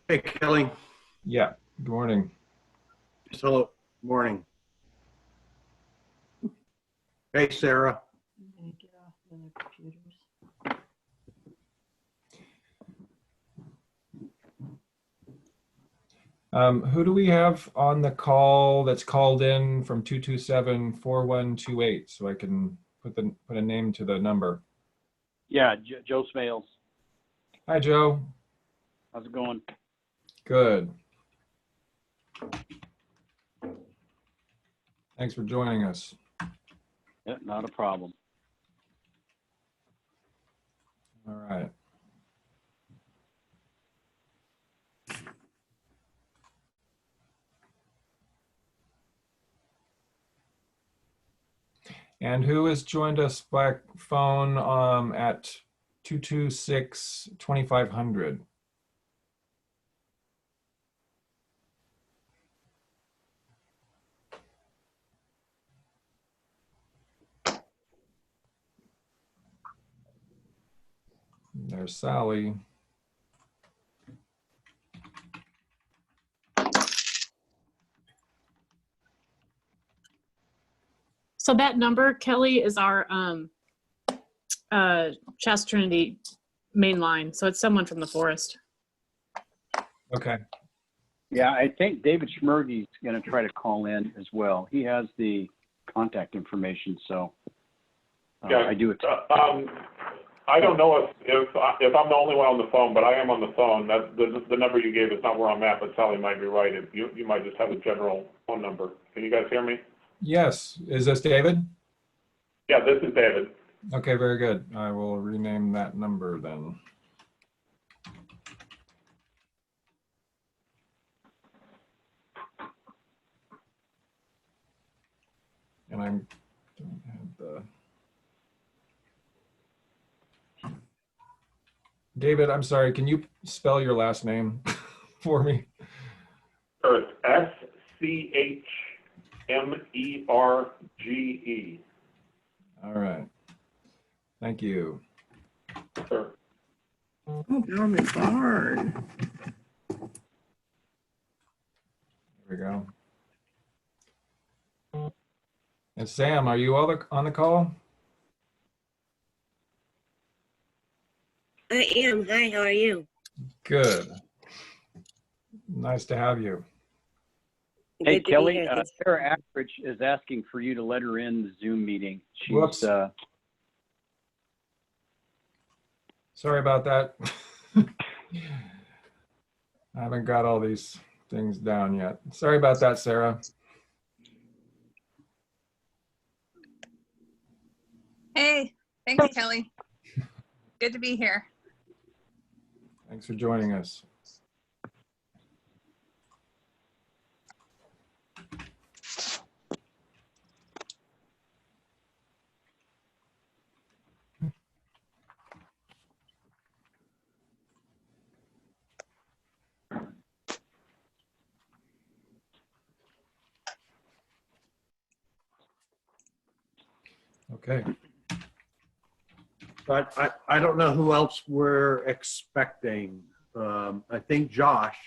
Hey, Kelly. Yeah, good morning. Hello. Morning. Hey, Sarah. I'm gonna get off the other computers. Who do we have on the call that's called in from 227-4128 so I can put a name to the number? Yeah, Joe Smales. Hi, Joe. How's it going? Good. Thanks for joining us. Yeah, not a problem. All right. And who has joined us by phone at 226-2500? There's Sally. So that number, Kelly, is our Shasta Trinity main line. So it's someone from the forest. Okay. Yeah, I think David Schmerge's going to try to call in as well. He has the contact information, so Yeah, I do it. I don't know if I'm the only one on the phone, but I am on the phone. That the number you gave is not where I'm at, but Sally might be right. You might just have a general phone number. Can you guys hear me? Yes. Is this David? Yeah, this is David. Okay, very good. I will rename that number then. And I don't have the... David, I'm sorry, can you spell your last name for me? Sure, it's SCHMERGE. All right. Thank you. Sure. Oh, Norman Barn. There we go. And Sam, are you on the call? I am. Hi, how are you? Good. Nice to have you. Hey, Good to be Kelly, here. Thanks. Sarah Ackridge is asking for you to let her in the Zoom meeting. Whoops. Sorry about that. I haven't got all these things down yet. Sorry about that, Sarah. Hey, thanks, Kelly. Good to be here. Thanks for joining us. Okay. But I don't know who else we're expecting. I think Josh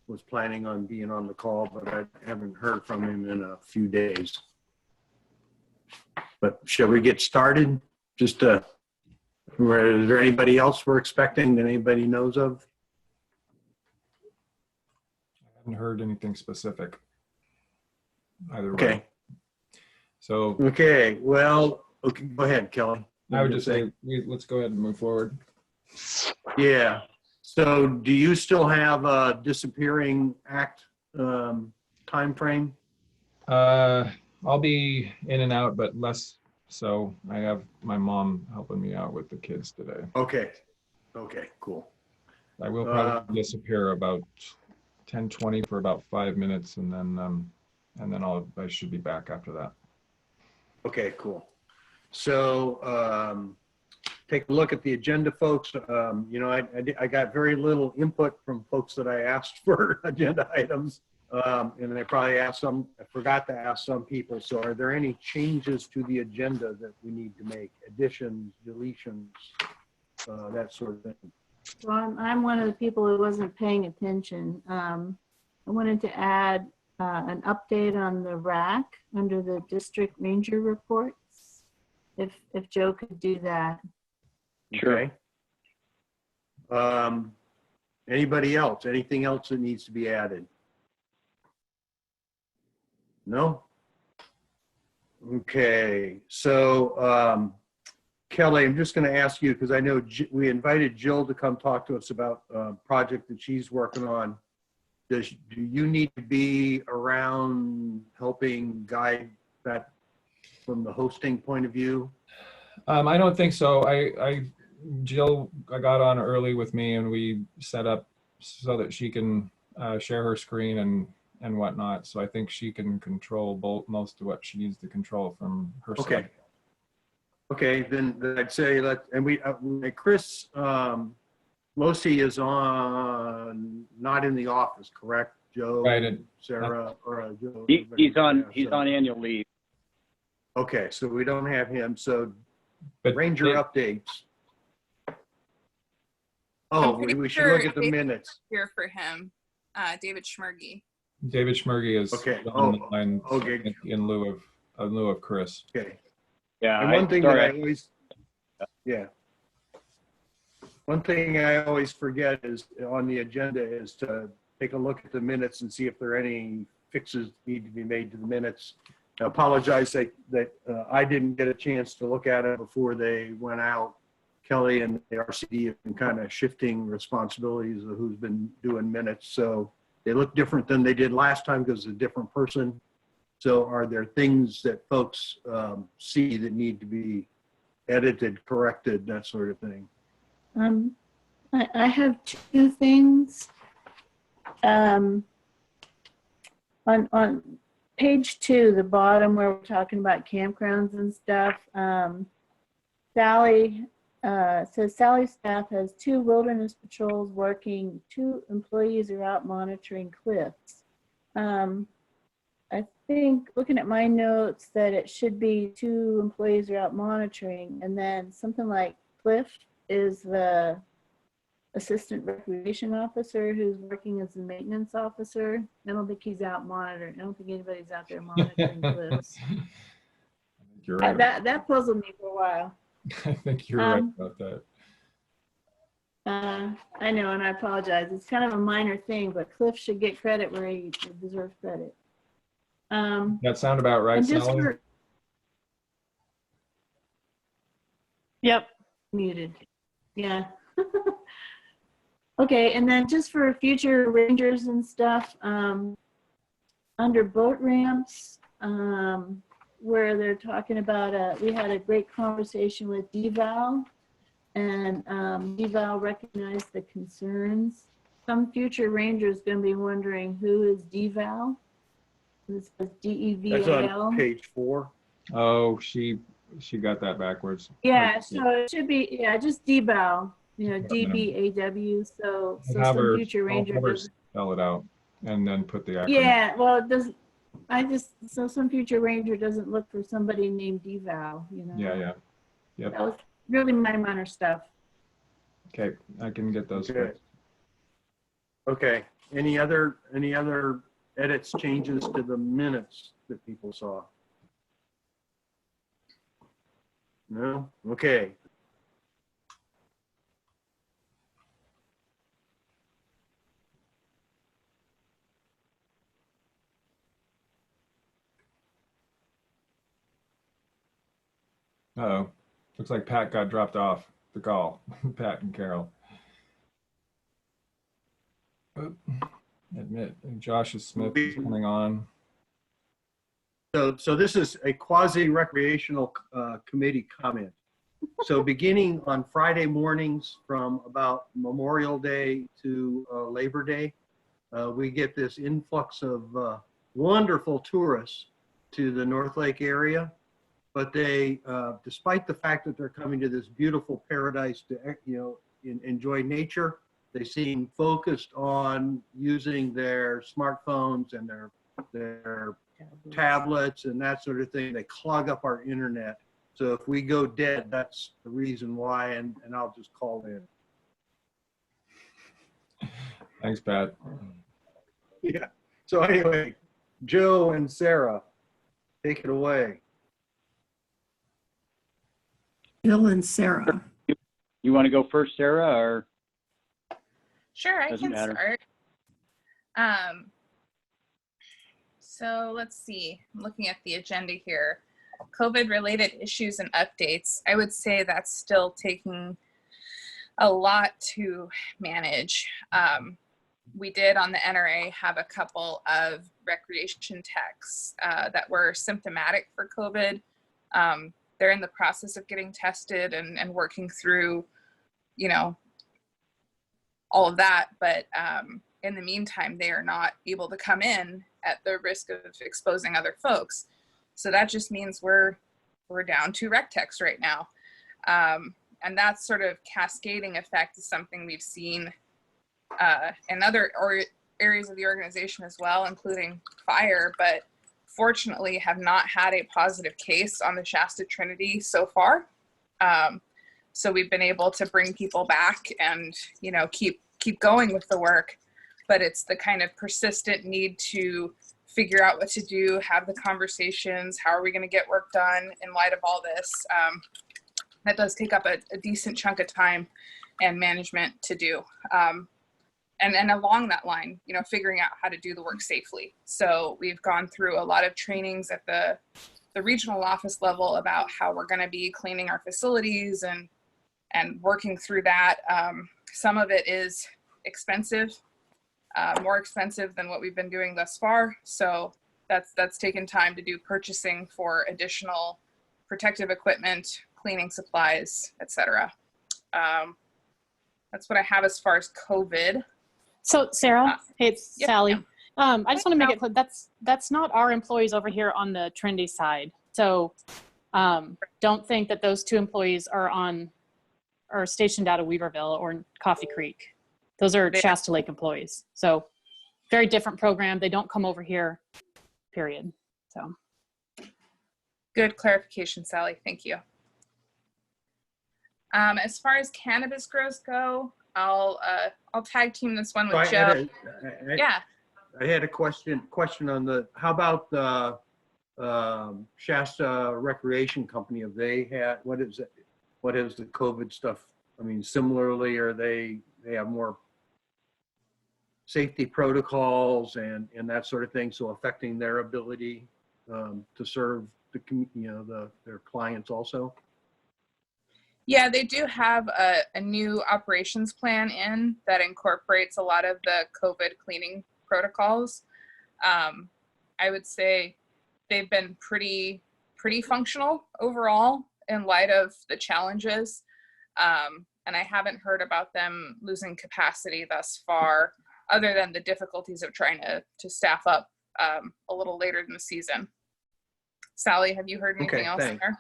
was planning on being on the call, but I haven't heard from him in a few days. But shall we get started? Is there anybody else we're expecting that anybody knows of? I haven't heard anything specific either Okay. way. So Okay. Well, okay. Go ahead, Kelly. I would just say let's go ahead and move forward. Yeah. So do you still have a disappearing act time frame? I'll be in and out, but less so. I have my mom helping me out with the kids today. Okay. Okay, cool. I will probably disappear about 10-20 for about 5 minutes, and then I should be back after that. Okay, cool. So take a look at the agenda, folks. I got very little input from folks that I asked for agenda items. And I forgot to ask some people. So are there any changes to the agenda that we need to make? Additions, deletions, that sort of thing? So I'm one of the people who wasn't paying attention. I wanted to add an update on the RAC under the district ranger reports. If Joe could do that. Sure. Okay. Anybody else? Anything else that needs to be added? No? Okay, so Kelly, I'm just going to ask you, because I know we invited Jill to come talk to us about a project that she's working on. Do you need to be around helping guide that from the hosting point of view? I don't think so. Jill got on early with me and we set up so that she can share her screen and whatnot. So I think she can control most of what she needs to control from her Okay. side. Okay, then I'd say Chris Losi is not in the office, correct? Joe, Right. Sarah, or Joe? He's on Yeah, annual leave. Okay, so we don't have him. So But Ranger updates. I'm Oh, pretty we should sure look at the David's minutes. Here for him, David Schmergy. David Schmergy is Okay. on the line Okay. in lieu of Chris. Okay. Yeah. And one thing that I always, yeah. One thing I always forget is on the agenda is to take a look at the minutes and see if there are any fixes that need to be made to the minutes. I apologize that I didn't get a chance to look at it before they went out. Kelly and the RCD have been kind of shifting responsibilities of who's been doing minutes. So they look different than they did last time because it's a different person. So are there things that folks see that need to be edited, corrected, that sort of thing? I have two things. On page 2, the bottom where we're talking about campgrounds and stuff, Sally says Sally's staff has 2 wilderness patrols working. 2 employees are out monitoring cliffs. I think looking at my notes that it should be 2 employees are out monitoring, and then something like Cliff is the assistant recreation officer who's working as the maintenance officer. I don't think he's out monitoring. I don't think anybody's out there monitoring cliffs. You're right. That puzzled me for a while. I think you're right about that. I know, and I apologize. It's kind of a minor thing, but Cliff should get credit where he deserves credit. That sound about right, Sally? Yep, muted. Yeah. Okay, and then just for future rangers and stuff, under boat ramps, where they're talking about, we had a great conversation with DVAL, and DVAL recognized the concerns. Some future rangers going to be wondering who is DVAL. This is That's DEVAL. on page 4. Oh, she got that backwards. Yeah, so it should be, yeah, just DBAW, DBAW. So some future ranger I'll does. spell it out and then put the acronym. Yeah, well, it doesn't. So some future ranger doesn't look for somebody named DVAL, Yeah. Yep. That was really minor stuff. Okay, I can get those. Okay. Okay. Any other edits, changes to the minutes that people saw? No? Okay. Uh-oh. Looks like Pat got dropped off the call. Pat and Carol. Oh, admit Josh Smith is coming on. So this is a quasi-recreational committee comment. So beginning on Friday mornings from about Memorial Day to Labor Day, we get this influx of wonderful tourists to the North Lake area. But they, despite the fact that they're coming to this beautiful paradise to, enjoy nature, they seem focused on using their smartphones and their tablets and that sort of thing. They clog up our internet. So if we go dead, that's the reason why, and I'll just call in. Thanks, Pat. Yeah. So anyway, Joe and Sarah, take it away. Bill and Sarah. You want to go first, Sarah, or Sure, I doesn't can matter? start. So let's see, I'm looking at the agenda here. COVID-related issues and updates. I would say that's still taking a lot to manage. We did on the NRA have a couple of recreation techs that were symptomatic for COVID. They're in the process of getting tested and working through, you know, all of that. But in the meantime, they are not able to come in at the risk of exposing other folks. So that just means we're down 2 rec techs right now. And that sort of cascading effect is something we've seen in other areas of the organization as well, including fire, but fortunately have not had a positive case on the Shasta Trinity so far. So we've been able to bring people back and, you know, keep going with the work, but it's the kind of persistent need to figure out what to do, have the conversations, how are we going to get work done in light of all this. That does take up a decent chunk of time and management to do. And along that line, you know, figuring out how to do the work safely. So we've gone through a lot of trainings at the regional office level about how we're going to be cleaning our facilities and working through that. Some of it is expensive, more expensive than what we've been doing thus far. So that's taken time to do purchasing for additional protective equipment, cleaning supplies, etc. That's what I have as far as COVID. So Sarah, hey, it's Yep, Sally. yeah. I just want to make it clear that's not our employees over here on the Trinity side. So don't think that those 2 employees are stationed out of Weaverville or Coffee Creek. Those are Shasta Lake employees. So very different program. They don't come over here, period. So Good clarification, Sally. Thank you. As far as cannabis grows go, I'll tag team this one with Joe. Yeah. I had a question on how about the Shasta Recreation Company? Have they had, what is the COVID stuff? I mean, similarly, they have more safety protocols and that sort of thing, so affecting their ability to serve their clients also? Yeah, they do have a new operations plan in that incorporates a lot of the COVID cleaning protocols. I would say they've been pretty functional overall in light of the challenges. And I haven't heard about them losing capacity thus far, other than the difficulties of trying to staff up a little later in the season. Sally, have you heard anything else thanks. there?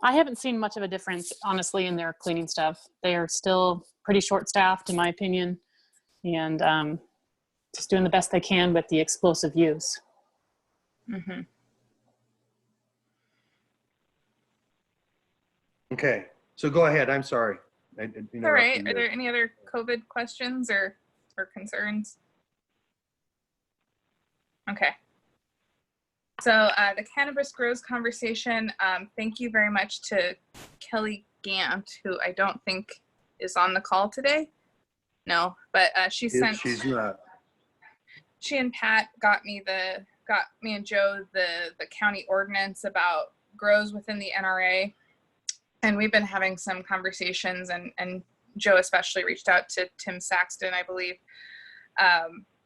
I haven't seen much of a difference, honestly, in their cleaning stuff. They are still pretty short-staffed, in my opinion, and just doing the best they can with the explosive use. Mm-hmm. Okay, so go ahead. I'm sorry. I interrupted All right. you. Are there any other COVID questions or concerns? Okay. So the cannabis grows conversation, thank you very much to Kelly Gant, who I don't think is on the call today. No, but she's not. She and Pat got me and Joe the county ordinance about grows within the NRA. And we've been having some conversations, and Joe especially reached out to Tim Saxton, I believe,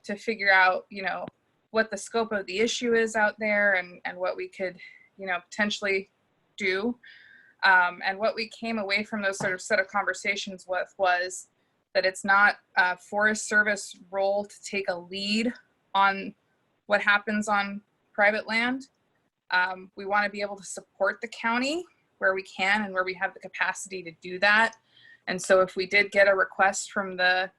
to figure out, what the scope of the issue is out there and what we could, potentially do. And what we came away from those sort of set of conversations with was that it's not a Forest Service role to take a lead on what happens on private land. We want to be able to support the county where we can and where we have the capacity to do that. And so if we did get a request from the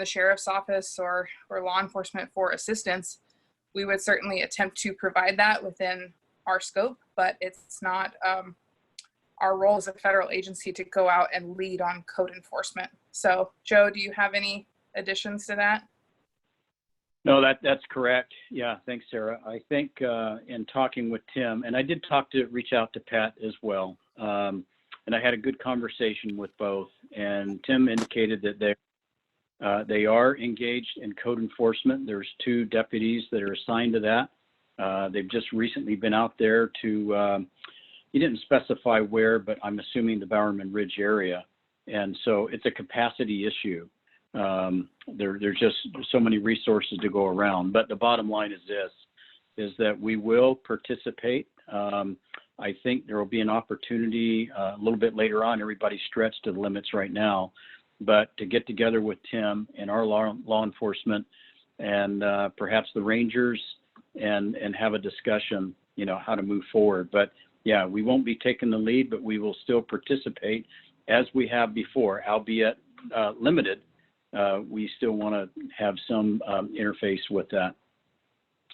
sheriff's office or law enforcement for assistance, we would certainly attempt to provide that within our scope, but it's not our role as a federal agency to go out and lead on code enforcement. So Joe, do you have any additions to that? No, that's correct. Yeah, thanks, Sarah. I think in talking with Tim, and I did reach out to Pat as well, and I had a good conversation with both. And Tim indicated that they are engaged in code enforcement. There's 2 deputies that are assigned to that. They've just recently been out there to, he didn't specify where, but I'm assuming the Bowerman Ridge area. And so it's a capacity issue. There's just so many resources to go around. But the bottom line is this, is that we will participate. I think there will be an opportunity a little bit later on. Everybody's stretched to the limits right now. But to get together with Tim and our law enforcement and perhaps the Rangers and have a discussion, how to move forward. But yeah, we won't be taking the lead, but we will still participate as we have before, albeit limited. We still want to have some interface with that,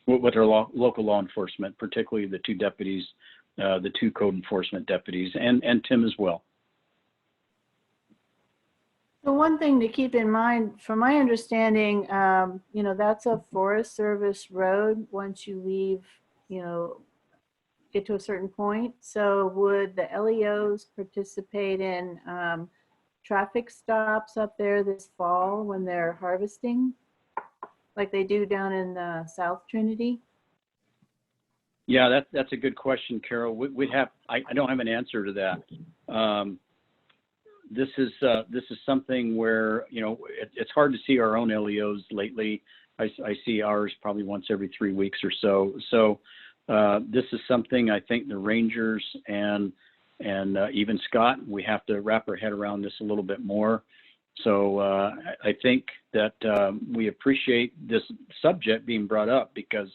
with our local law enforcement, particularly the 2 deputies, the 2 code enforcement deputies, and Tim as well. So one thing to keep in mind, from my understanding, that's a Forest Service road once you leave, get to a certain point. So would the LEOs participate in traffic stops up there this fall when they're harvesting, like they do down in South Trinity? Yeah, that's a good question, Carol. I don't have an answer to that. This is something where, it's hard to see our own LEOs lately. I see ours probably once every 3 weeks or so. So this is something I think the Rangers and even Scott, we have to wrap our head around this a little bit more. So I think that we appreciate this subject being brought up because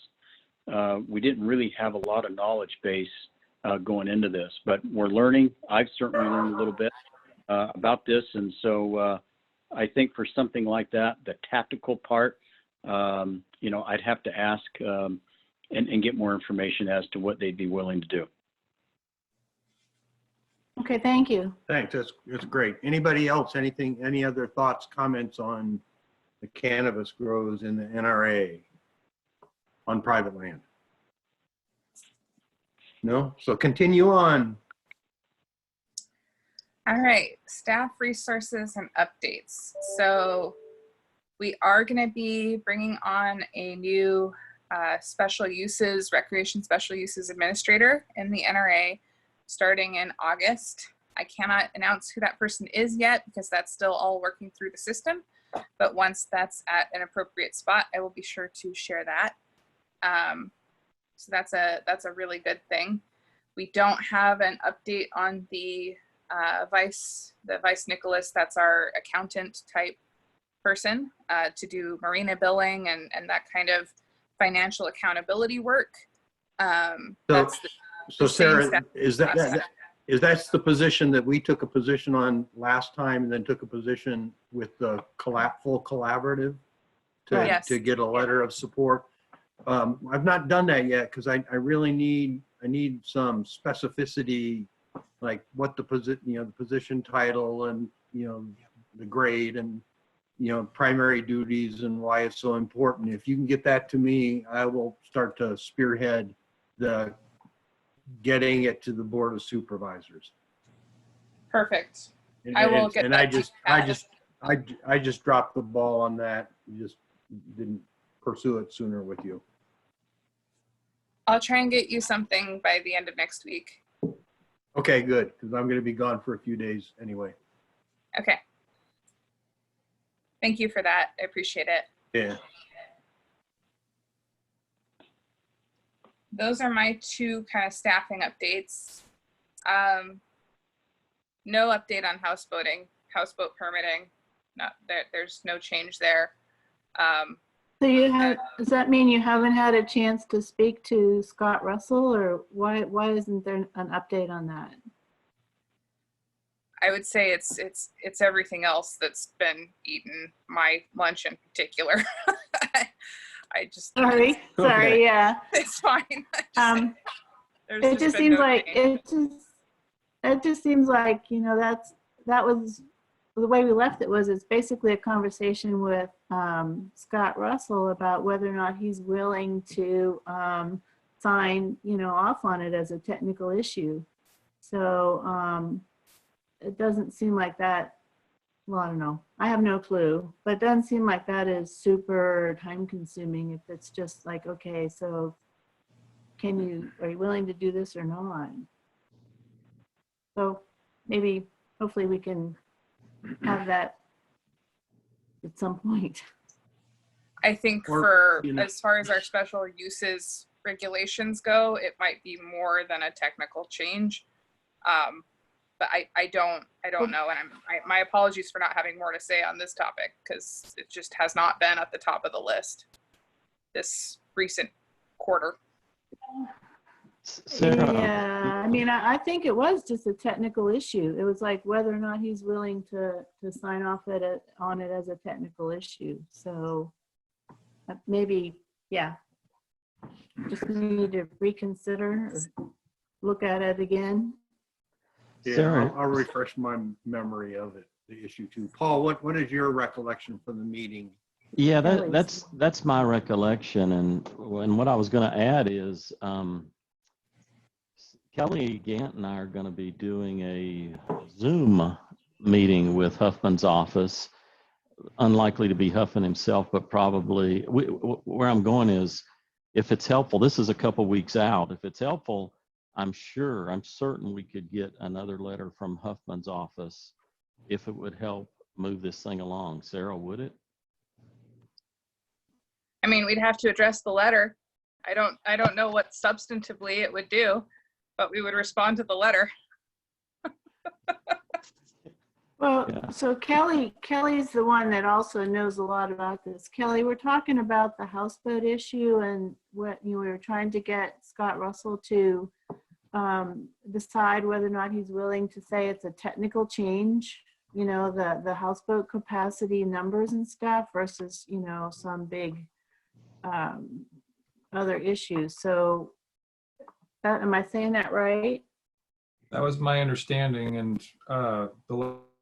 we didn't really have a lot of knowledge base going into this, but we're learning. I've certainly learned a little bit about this. And so I think for something like that, the tactical part, I'd have to ask and get more information as to what they'd be willing to do. Okay, thank you. Thanks, that's great. Anybody else, any other thoughts, comments on the cannabis grows in the NRA on private land? No? So continue on. All right, staff resources and updates. So we are going to be bringing on a new recreation special uses administrator in the NRA starting in August. I cannot announce who that person is yet because that's still all working through the system. But once that's at an appropriate spot, I will be sure to share that. So that's a really good thing. We don't have an update on the Vice Nicholas. That's our accountant type person to do marina billing and that kind of financial accountability work. So Sarah, is that's the position that we took a position on last time and then took a position with the full collaborative to get a letter of support? I've not done that yet because I really need some specificity, like what the position title and the grade and primary duties and why it's so important. If you can get that to me, I will start to spearhead the getting it to the Board of Supervisors. Perfect. And, I will get and that. I just dropped the ball on that. Just didn't pursue it sooner with you. I'll try and get you something by the end of next week. Okay, good, because I'm going to be gone for a few days anyway. Okay. Thank you for that. I appreciate it. Yeah. Those are my 2 kind of staffing updates. No update on houseboat permitting. There's no change there. So does that mean you haven't had a chance to speak to Scott Russell, or why isn't there an update on that? I would say it's everything else that's been eating my lunch in particular. I just sorry, yeah. It's fine. It just seems like it just seems like, that was, the way we left it was, it's basically a conversation with Scott Russell about whether or not he's willing to sign, off on it as a technical issue. So it doesn't seem like that, well, I don't know. I have no clue, but it doesn't seem like that is super time consuming if it's just like, okay, so are you willing to do this or not? So maybe, hopefully we can have that at some point. I think Or, as far as our special uses regulations go, it might be more than a technical change. But I don't know. And my apologies for not having more to say on this topic, because it just has not been at the top of the list this recent quarter. Sarah, Yeah, I mean, I think it was just a technical issue. It was like whether or not he's willing to sign off on it as a technical issue. So maybe, yeah, just need to reconsider or look at it again. Yeah, Sarah. I'll refresh my memory of it, the issue too. Paul, what is your recollection from the meeting? Yeah, Kelly's. that's my recollection, and what I was going to add is Kelly Gant and I are going to be doing a Zoom meeting with Huffman's office. Unlikely to be Huffman himself, but probably where I'm going is, if it's helpful, this is a couple weeks out. If it's helpful, I'm certain we could get another letter from Huffman's office if it would help move this thing along. Sarah, would it? I mean, we'd have to address the letter. I don't know what substantively it would do, but we would respond to the letter. Well, Yeah. so Kelly's the one that also knows a lot about this. Kelly, we're talking about the houseboat issue and what we were trying to get Scott Russell to decide whether or not he's willing to say it's a technical change, the houseboat capacity numbers and stuff versus, some big other issues. So am I saying that right? That was my understanding, and the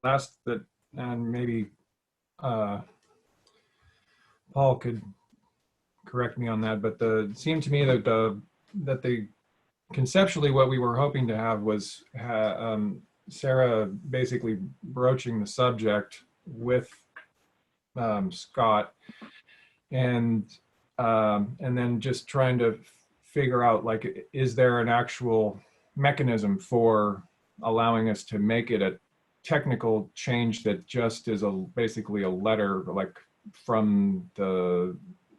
last that, and maybe Paul could correct me on that, but it seemed to me that conceptually what we were hoping to have was Sarah basically broaching the subject with Scott, and then just trying to figure out, like, is there an actual mechanism for allowing us to make it a technical change that just is basically a letter, like, from the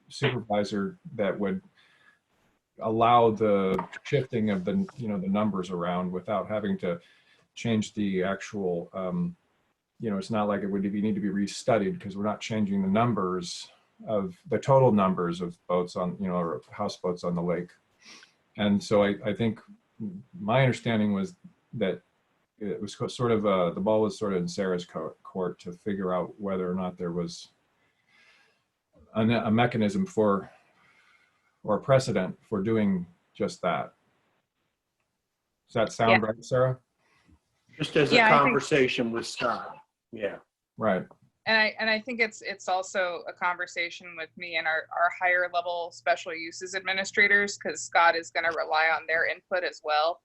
supervisor that would allow the shifting of the numbers around without having to change the actual it's not like it would need to be restudied, because we're not changing the numbers of the total numbers of boats on, or houseboats on the lake. And so I think my understanding was that it was sort of the ball was sort of in Sarah's court to figure out whether or not there was a mechanism or a precedent for doing just that. Does that sound right, Sarah? Just as a conversation with Scott. Yeah. Right. And I think it's also a conversation with me and our higher level special uses administrators, because Scott is going to rely on their input as well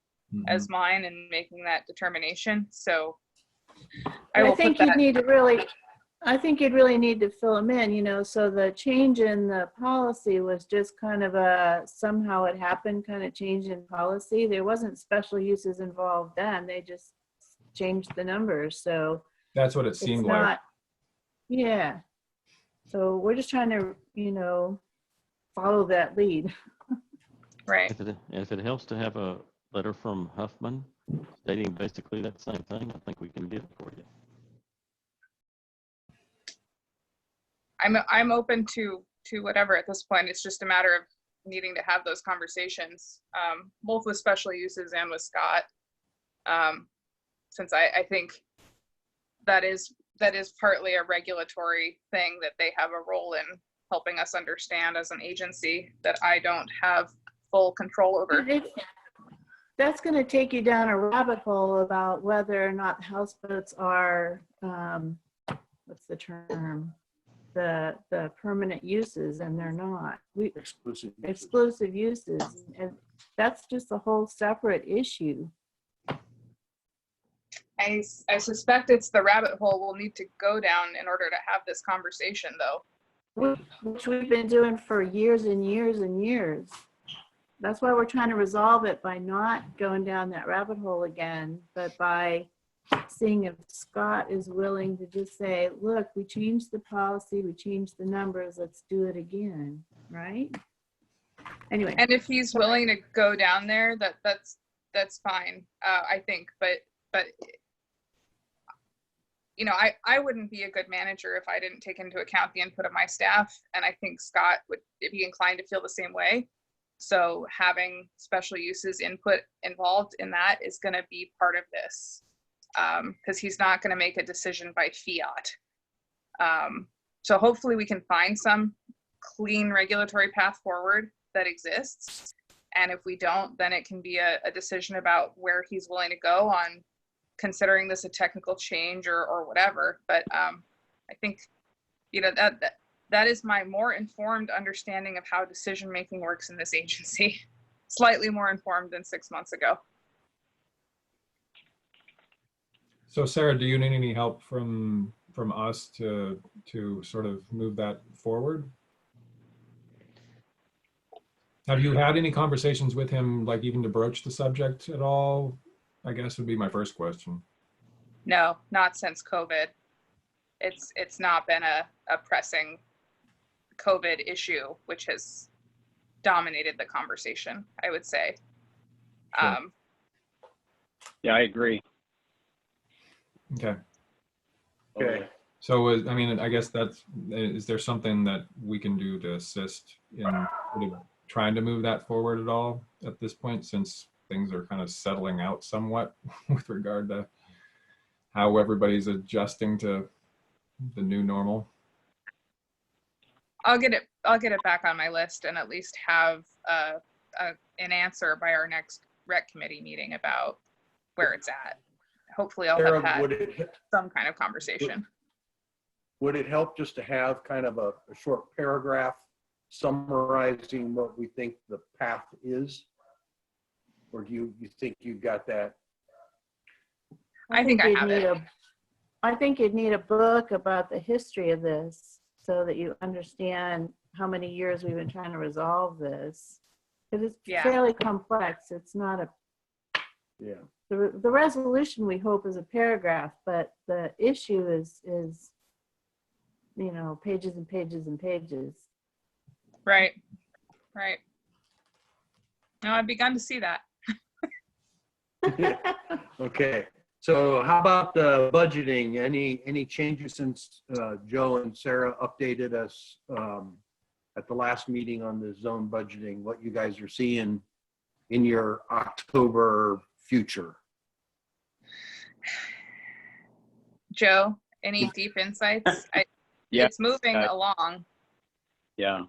as mine in making that determination. So I think you'd really need to fill them in, so the change in the policy was just kind of somehow it happened kind of change in policy. There wasn't special uses involved then. They just changed the numbers. So that's what it seemed like. Yeah. So we're just trying to, follow that lead. Right. If it helps to have a letter from Huffman stating basically that same thing, I think we can get it for you. I'm open to whatever at this point. It's just a matter of needing to have those conversations, both with special uses and with Scott, since I think that is partly a regulatory thing that they have a role in helping us understand as an agency that I don't have full control over. that's going to take you down a rabbit hole about whether or not houseboats are, what's the term? The permanent uses, and they're not. Exclusive uses, and that's just a whole separate issue. I suspect it's the rabbit hole we'll need to go down in order to have this conversation, though. Which we've been doing for years and years and years. That's why we're trying to resolve it by not going down that rabbit hole again, but by seeing if Scott is willing to just say, look, we changed the policy, we changed the numbers, let's do it again, right? Anyway. And if he's willing to go down there, that's fine, I think. But you know, I wouldn't be a good manager if I didn't take into account the input of my staff, and I think Scott would be inclined to feel the same way. So having special uses input involved in that is going to be part of this, because he's not going to make a decision by fiat. So hopefully we can find some clean regulatory path forward that exists. And if we don't, then it can be a decision about where he's willing to go on considering this a technical change or whatever. But I think, you know, that is my more informed understanding of how decision-making works in this agency. Slightly more informed than 6 months ago. So Sarah, do you need any help from us to sort of move that forward? Have you had any conversations with him, like even to broach the subject at all? I guess would be my first question. No, not since COVID. It's not been a pressing COVID issue, which has dominated the conversation, I would say. Sure. Yeah, I agree. Okay. Okay. So, I mean, I guess is there something that we can do to assist in sort of trying to move that forward at all at this point, since things are kind of settling out somewhat with regard to how everybody's adjusting to the new normal? I'll get it back on my list and at least have an answer by our next rec committee meeting about where it's at. Hopefully I'll Sarah, have had some kind of conversation. Would it help just to have kind of a short paragraph summarizing what we think the path is? Or do you think you've got that? I think I have it. I think you'd need a book about the history of this so that you understand how many years we've been trying to resolve this. Because it's fairly complex. It's not a, the resolution we hope is a paragraph, but the issue is, you know, pages and pages and pages. Right. No, I've begun to see that. Okay. So how about the budgeting? Any changes since Joe and Sarah updated us at the last meeting on the zone budgeting, what you guys are seeing in your October future? Joe, any deep insights? It's moving along. Yeah.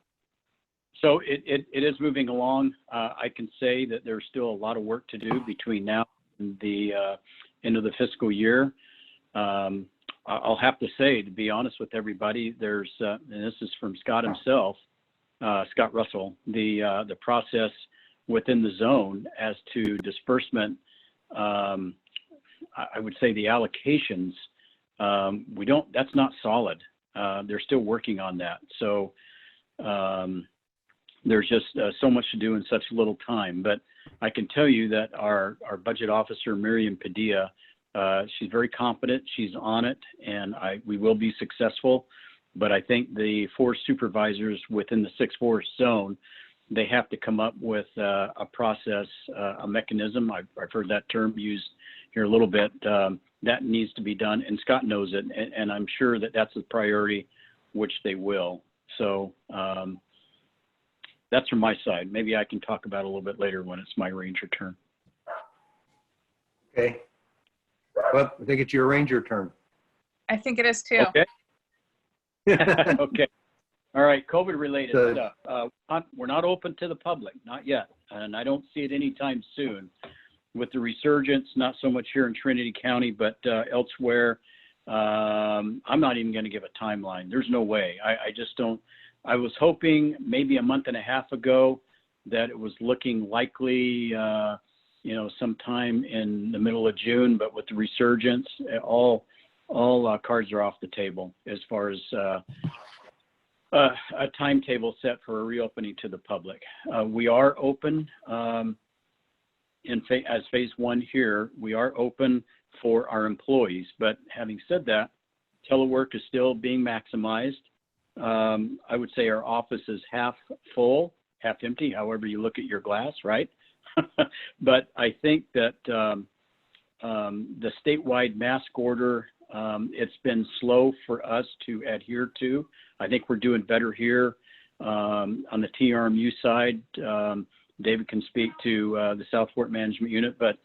So it is moving along. I can say that there's still a lot of work to do between now and the end of the fiscal year. I'll have to say, to be honest with everybody, there's, and this is from Scott himself, Scott Russell, the process within the zone as to disbursement, I would say the allocations, that's not solid. They're still working on that. So there's just so much to do in such little time. But I can tell you that our budget officer, Miriam Padilla, she's very competent. She's on it, and we will be successful. But I think the 4 supervisors within the 6-4 zone, they have to come up with a process, a mechanism. I've heard that term used here a little bit. That needs to be done, and Scott knows it, and I'm sure that that's a priority, which they will. So that's from my side. Maybe I can talk about it a little bit later when it's my ranger turn. Okay. Well, I think it's your ranger turn. I think it is too. Okay. Okay. All right. COVID related stuff. We're not open to the public, not yet. And I don't see it anytime soon. with the resurgence, not so much here in Trinity County, but elsewhere, I'm not even going to give a timeline. There's no way. I just don't. I was hoping maybe a month and a half ago that it was looking likely, sometime in the middle of June, but with the resurgence, all cards are off the table as far as a timetable set for a reopening to the public. We are open as phase one here. We are open for our employees, but having said that, telework is still being maximized. I would say our office is half full, half empty, however you look at your glass, right? But I think that the statewide mask order, it's been slow for us to adhere to. I think we're doing better here on the TRMU side. David can speak to the Southport Management Unit, but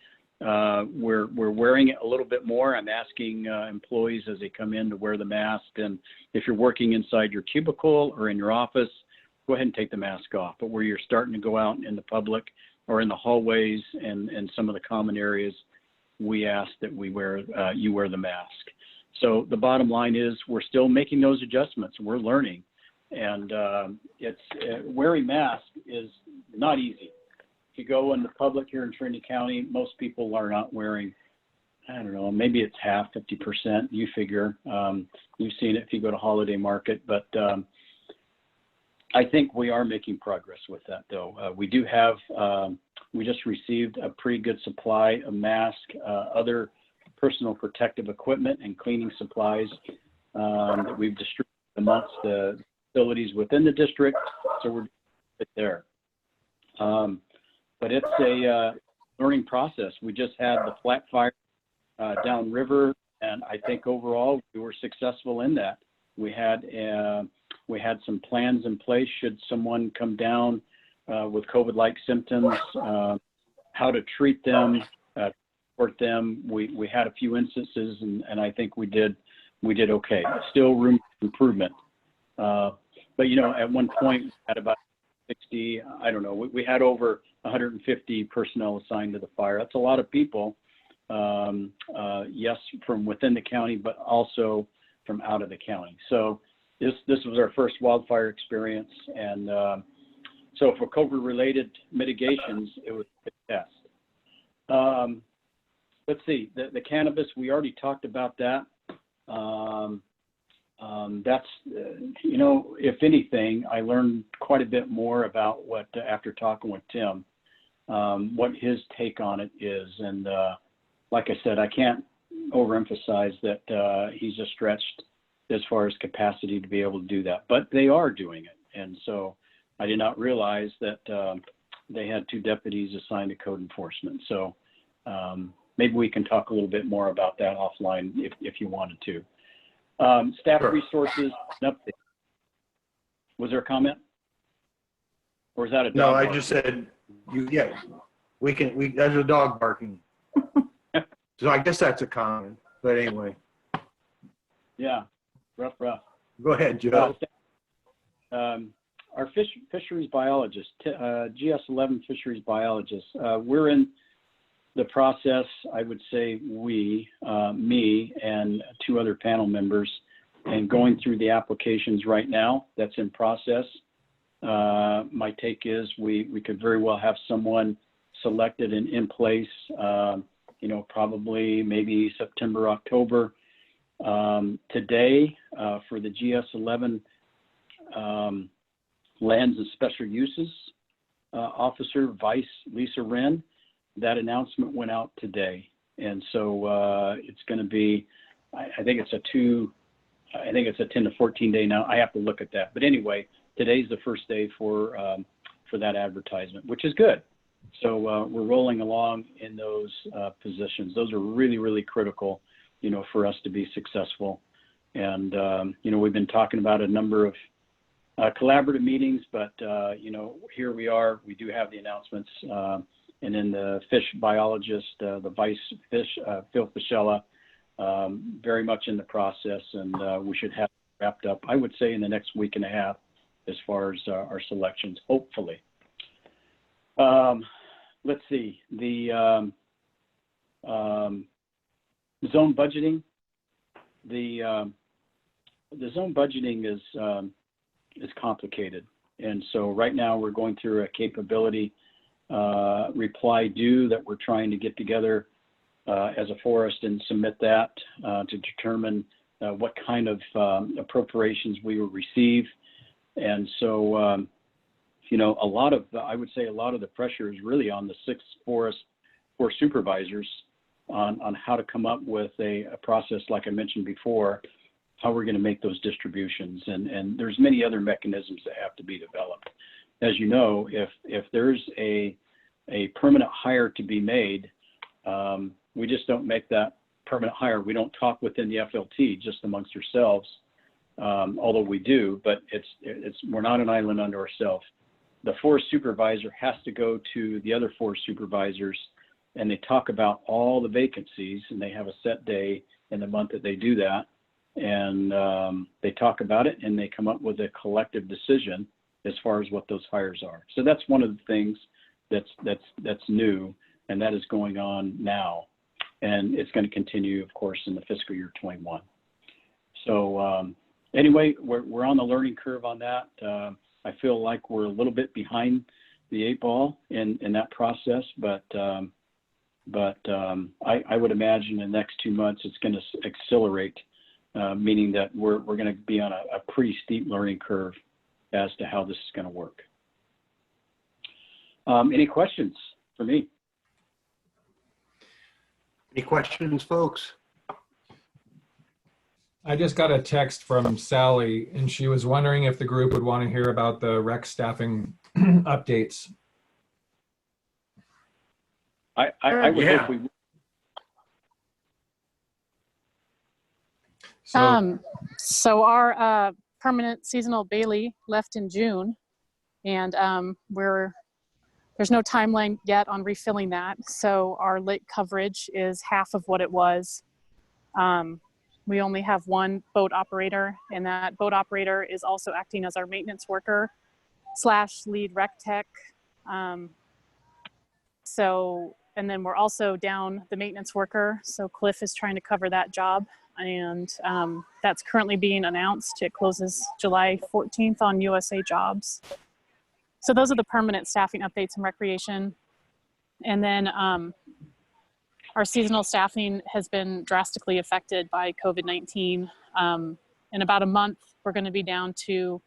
we're wearing it a little bit more. I'm asking employees as they come in to wear the mask. And if you're working inside your cubicle or in your office, go ahead and take the mask off. But where you're starting to go out in the public or in the hallways and some of the common areas, we ask that you wear the mask. So the bottom line is we're still making those adjustments. We're learning. And wearing masks is not easy. If you go in the public here in Trinity County, most people are not wearing, I don't know, maybe it's half, 50%. You figure. You've seen it if you go to Holiday Market. But I think we are making progress with that, though. We do have, we just received a pretty good supply of masks, other personal protective equipment and cleaning supplies that we've distributed amongst the facilities within the district. So we're there. But it's a learning process. We just had the flat fire downriver, and I think overall we were successful in that. We had some plans in place should someone come down with COVID-like symptoms, how to treat them, support them. We had a few instances, and I think we did okay. Still room for improvement. But at one point we had about 60, I don't know, we had over 150 personnel assigned to the fire. That's a lot of people. Yes, from within the county, but also from out of the county. So this was our first wildfire experience. And so for COVID-related mitigations, it was a test. Let's see, the cannabis, we already talked about that. That's, if anything, I learned quite a bit more about after talking with Tim, what his take on it is. And like I said, I can't overemphasize that he's just stretched as far as capacity to be able to do that, but they are doing it. And so I did not realize that they had 2 deputies assigned to code enforcement. So maybe we can talk a little bit more about that offline if you wanted to. Staff resources, an update. Was there a comment? Or is that a dog? No, I bark? just said, there's a dog barking. So I guess that's a comment, but anyway. Yeah, rough. Go ahead, Joe. Our fisheries biologists, GS11 fisheries biologists, we're in the process, I would say me and 2 other panel members, and going through the applications right now. That's in process. My take is we could very well have someone selected and in place, probably maybe September, October. Today, for the GS11 Lands and Special Uses Officer, Vice Lisa Wren, that announcement went out today. And so it's going to be, I think it's a 10 to 14 day now. I have to look at that. But anyway, today's the first day for that advertisement, which is good. So we're rolling along in those positions. Those are really, really critical, for us to be successful. And, we've been talking about a number of collaborative meetings, but, here we are. We do have the announcements. And then the fish biologist, the vice fish, Phil Fischella, very much in the process, and we should have it wrapped up, I would say, in the next week and a half as far as our selections, hopefully. Let's see, the Zone budgeting. The zone budgeting is complicated. And so right now we're going through a capability reply due that we're trying to get together as a forest and submit that to determine what kind of appropriations we will receive. And so, I would say a lot of the pressure is really on the 6 forest supervisors on how to come up with a process, like I mentioned before, how we're going to make those distributions. And there's many other mechanisms that have to be developed. As you know, if there's a permanent hire to be made, we just don't make that permanent hire. We don't talk within the FLT just amongst ourselves, although we do, but we're not an island unto ourselves. The forest supervisor has to go to the other forest supervisors, and they talk about all the vacancies, and they have a set day in the month that they do that. And they talk about it, and they come up with a collective decision as far as what those hires are. So that's one of the things that's new, and that is going on now. And it's going to continue, of course, in the fiscal year 21. So anyway, we're on the learning curve on that. I feel like we're a little bit behind the 8 ball in that process, but I would imagine in the next 2 months it's going to accelerate, meaning that we're going to be on a pretty steep learning curve as to how this is going to work. Any questions for me? Any questions, folks? I just got a text from Sally, and she was wondering if the group would want to hear about the rec staffing updates. I would hope we. So our permanent seasonal Bailey left in June, and there's no timeline yet on refilling that. So our lake coverage is half of what it was. We only have 1 boat operator, and that boat operator is also acting as our maintenance worker / lead rec tech. And then we're also down the maintenance worker. So Cliff is trying to cover that job, and that's currently being announced. It closes July 14th on USA Jobs. So those are the permanent staffing updates in recreation. And then our seasonal staffing has been drastically affected by COVID-19. In about a month, we're going to be down to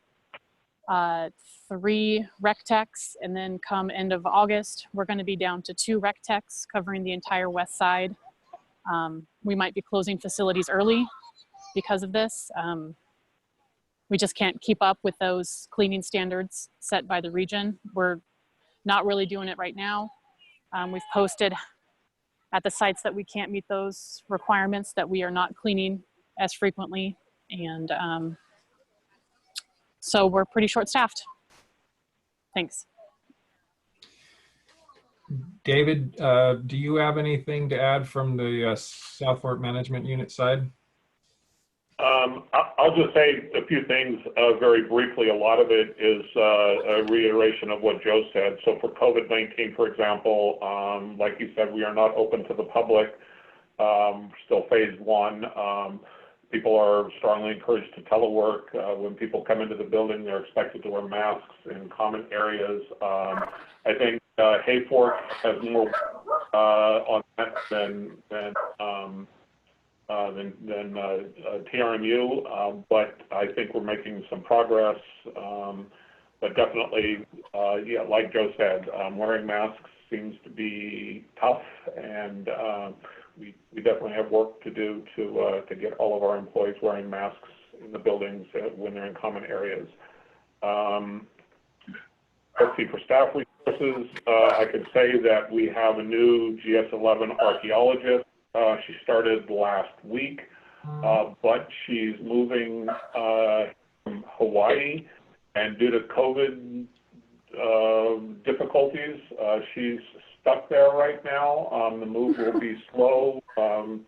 3 rec techs, and then come end of August, we're going to be down to 2 rec techs covering the entire west side. We might be closing facilities early because of this. We just can't keep up with those cleaning standards set by the region. We're not really doing it right now. We've posted at the sites that we can't meet those requirements, that we are not cleaning as frequently. And so we're pretty short-staffed. Thanks. David, do you have anything to add from the South Fork Management Unit side? I'll just say a few things very briefly. A lot of it is a reiteration of what Joe said. So for COVID-19, for example, like you said, we are not open to the public, still phase 1. People are strongly encouraged to telework. When people come into the building, they're expected to wear masks in common areas. I think Hayfork has more on that than TRMU, but I think we're making some progress. But definitely, yeah, like Joe said, wearing masks seems to be tough, and we definitely have work to do to get all of our employees wearing masks in the buildings when they're in common areas. Let's see, for staff resources, I could say that we have a new GS11 archaeologist. She started last week, but she's moving from Hawaii, and due to COVID difficulties, she's stuck there right now. The move will be slow. I'm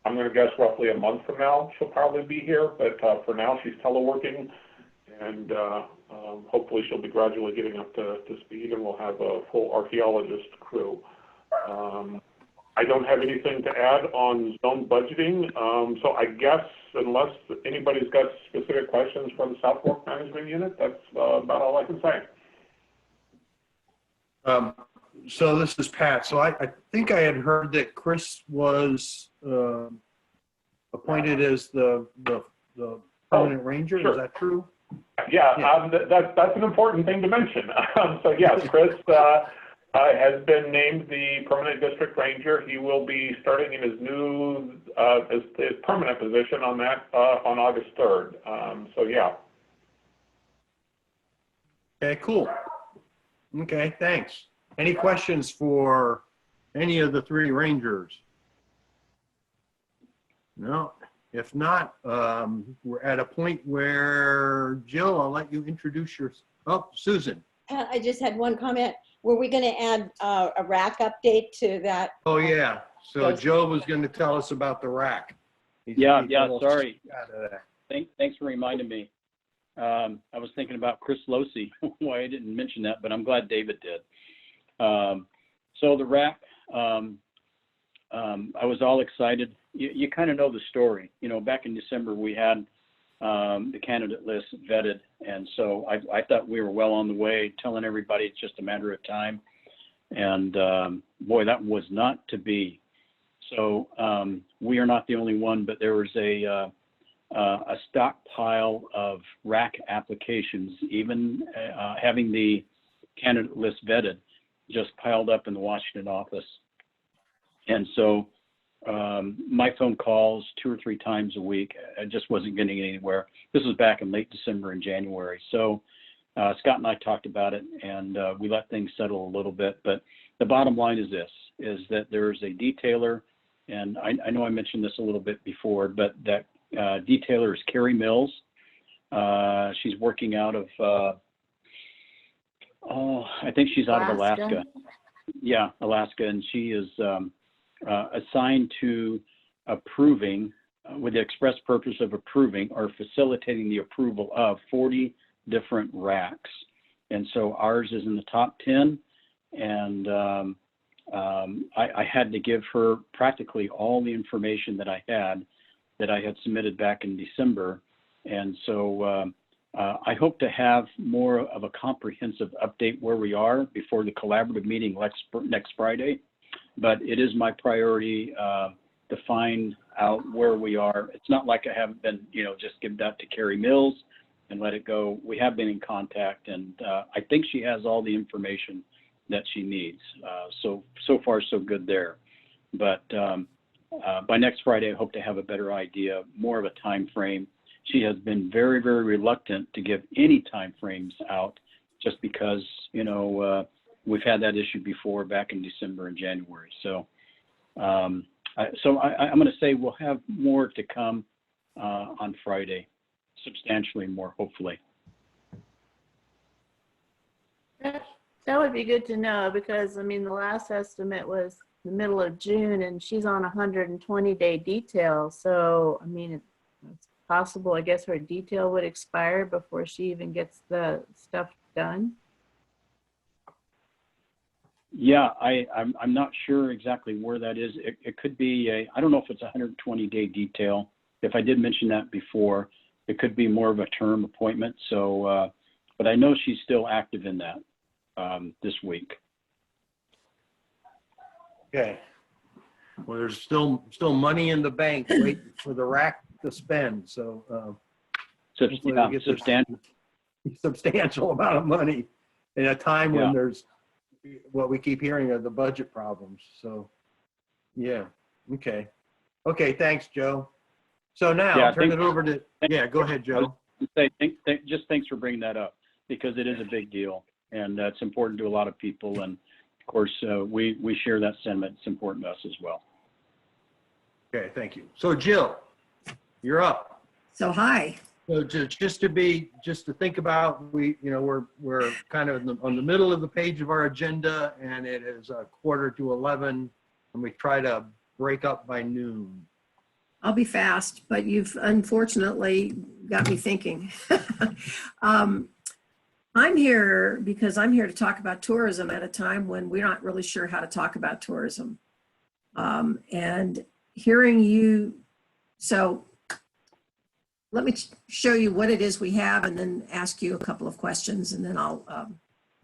going to guess roughly a month from now she'll probably be here, but for now she's teleworking, and hopefully she'll be gradually getting up to speed, and we'll have a full archaeologist crew. I don't have anything to add on zone budgeting. So I guess unless anybody's got specific questions for the South Fork Management Unit, that's about all I can say. So this is Pat. So I think I had heard that Chris was appointed as the permanent ranger. Sure. Is that true? Yeah, that's an important thing to mention. So yes, Chris has been named the permanent district ranger. He will be starting in his new his permanent position on that on August 3rd. So yeah. Okay, cool. Okay, thanks. Any questions for any of the three rangers? No. If not, we're at a point where, Jill, I'll let you introduce Susan. I just had one comment. Were we going to add a rack update to that? Oh, yeah. So Joe was going to tell us about the rack. Yeah, sorry. Thanks for reminding me. I was thinking about Chris Losey, why I didn't mention that, but I'm glad David did. So the rack, I was all excited. You kind of know the story. You know, back in December, we had the candidate list vetted. And so I thought we were well on the way, telling everybody it's just a matter of time. And boy, that was not to be. So we are not the only one, but there was a stockpile of rack applications, even having the candidate list vetted, just piled up in the Washington office. And so my phone calls 2 or 3 times a week, I just wasn't getting anywhere. This was back in late December and January. So Scott and I talked about it, and we let things settle a little bit. But the bottom line is this, is that there's a detailer, and I know I mentioned this a little bit before, but that detailer is Carrie Mills. She's working out of, I think she's out of Alaska. Yeah, Alaska, and she is assigned to approving, with the express purpose of approving or facilitating the approval of 40 different racks. And so ours is in the top 10, and I had to give her practically all the information that I had submitted back in December. And so I hope to have more of a comprehensive update where we are before the collaborative meeting next Friday. But it is my priority to find out where we are. It's not like I haven't been, just give that to Carrie Mills and let it go. We have been in contact, and I think she has all the information that she needs. So far, so good there. But by next Friday, I hope to have a better idea, more of a time frame. She has been very, very reluctant to give any time frames out, just because, we've had that issue before back in December and January. So, I'm going to say we'll have more to come on Friday, substantially more, hopefully. That would be good to know, because the last estimate was the middle of June, and she's on 120-day detail. So it's possible, I guess, her detail would expire before she even gets the stuff done. Yeah, I'm not sure exactly where that is. It could be I don't know if it's a 120-day detail. If I did mention that before, it could be more of a term appointment. So, but I know she's still active in that this week. Okay. Well, there's still money in the bank waiting for the rack to spend. So substantial amount of money in a time when there's what we keep hearing are the budget problems. So, yeah. Okay. Thanks, Joe. So now turn it over to, go ahead, Joe. Just thanks for bringing that up, because it is a big deal, and that's important to a lot of people. And of course, we share that sentiment. It's important to us as well. Okay. Thank you. So Jill, you're up. So hi. So just to think about, we're kind of on the middle of the page of our agenda, and it is 11:15, and we try to break up by noon. I'll be fast, but you've unfortunately got me thinking. I'm here because I'm here to talk about tourism at a time when we're not really sure how to talk about tourism. And hearing you, so let me show you what it is we have and then ask you a couple of questions, and then I'll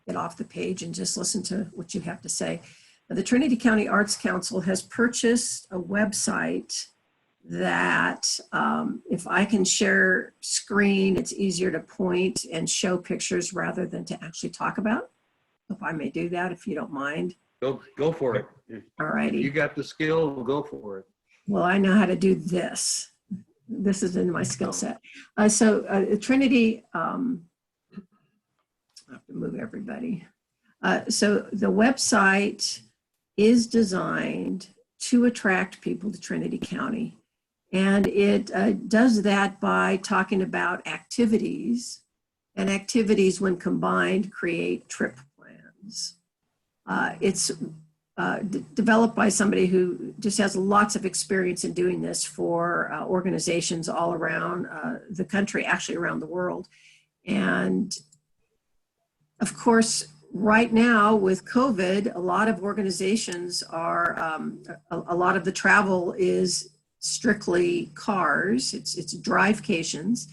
get off the page and just listen to what you have to say. The Trinity County Arts Council has purchased a website that if I can share screen, it's easier to point and show pictures rather than to actually talk about. If I may do that, if you don't mind. Go for it. All righty. You got the skill, go for it. Well, I know how to do this. This is in my skill set. Trinity, I have to move everybody. So the website is designed to attract people to Trinity County. And it does that by talking about activities, and activities when combined create trip plans. It's developed by somebody who just has lots of experience in doing this for organizations all around the country, actually around the world. And of course, right now with COVID, a lot of organizations are, a lot of the travel is strictly cars, it's drivecations.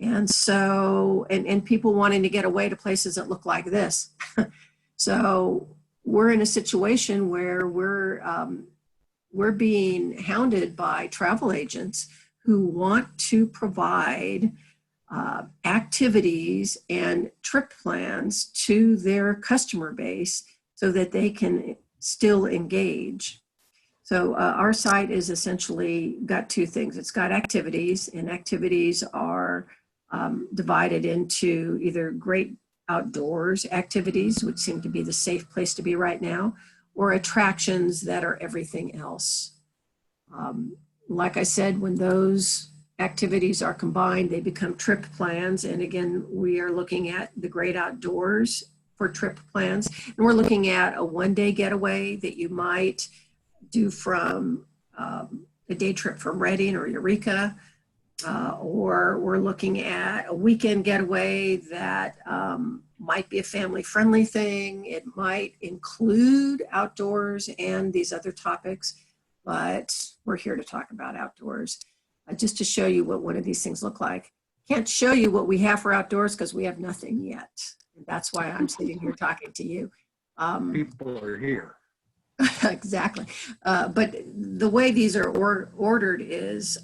And so, and people wanting to get away to places that look like this. So we're in a situation where we're being hounded by travel agents who want to provide activities and trip plans to their customer base so that they can still engage. So our site is essentially got two things. It's got activities, and activities are divided into either great outdoors activities, which seem to be the safe place to be right now, or attractions that are everything else. Like I said, when those activities are combined, they become trip plans. And again, we are looking at the great outdoors for trip plans. And we're looking at a one-day getaway that you might do from a day trip from Redding or Eureka, or we're looking at a weekend getaway that might be a family-friendly thing. It might include outdoors and these other topics, but we're here to talk about outdoors. Just to show you what one of these things look like. Can't show you what we have for outdoors because we have nothing yet. And that's why I'm sitting here talking to you. People are here. Exactly. But the way these are ordered is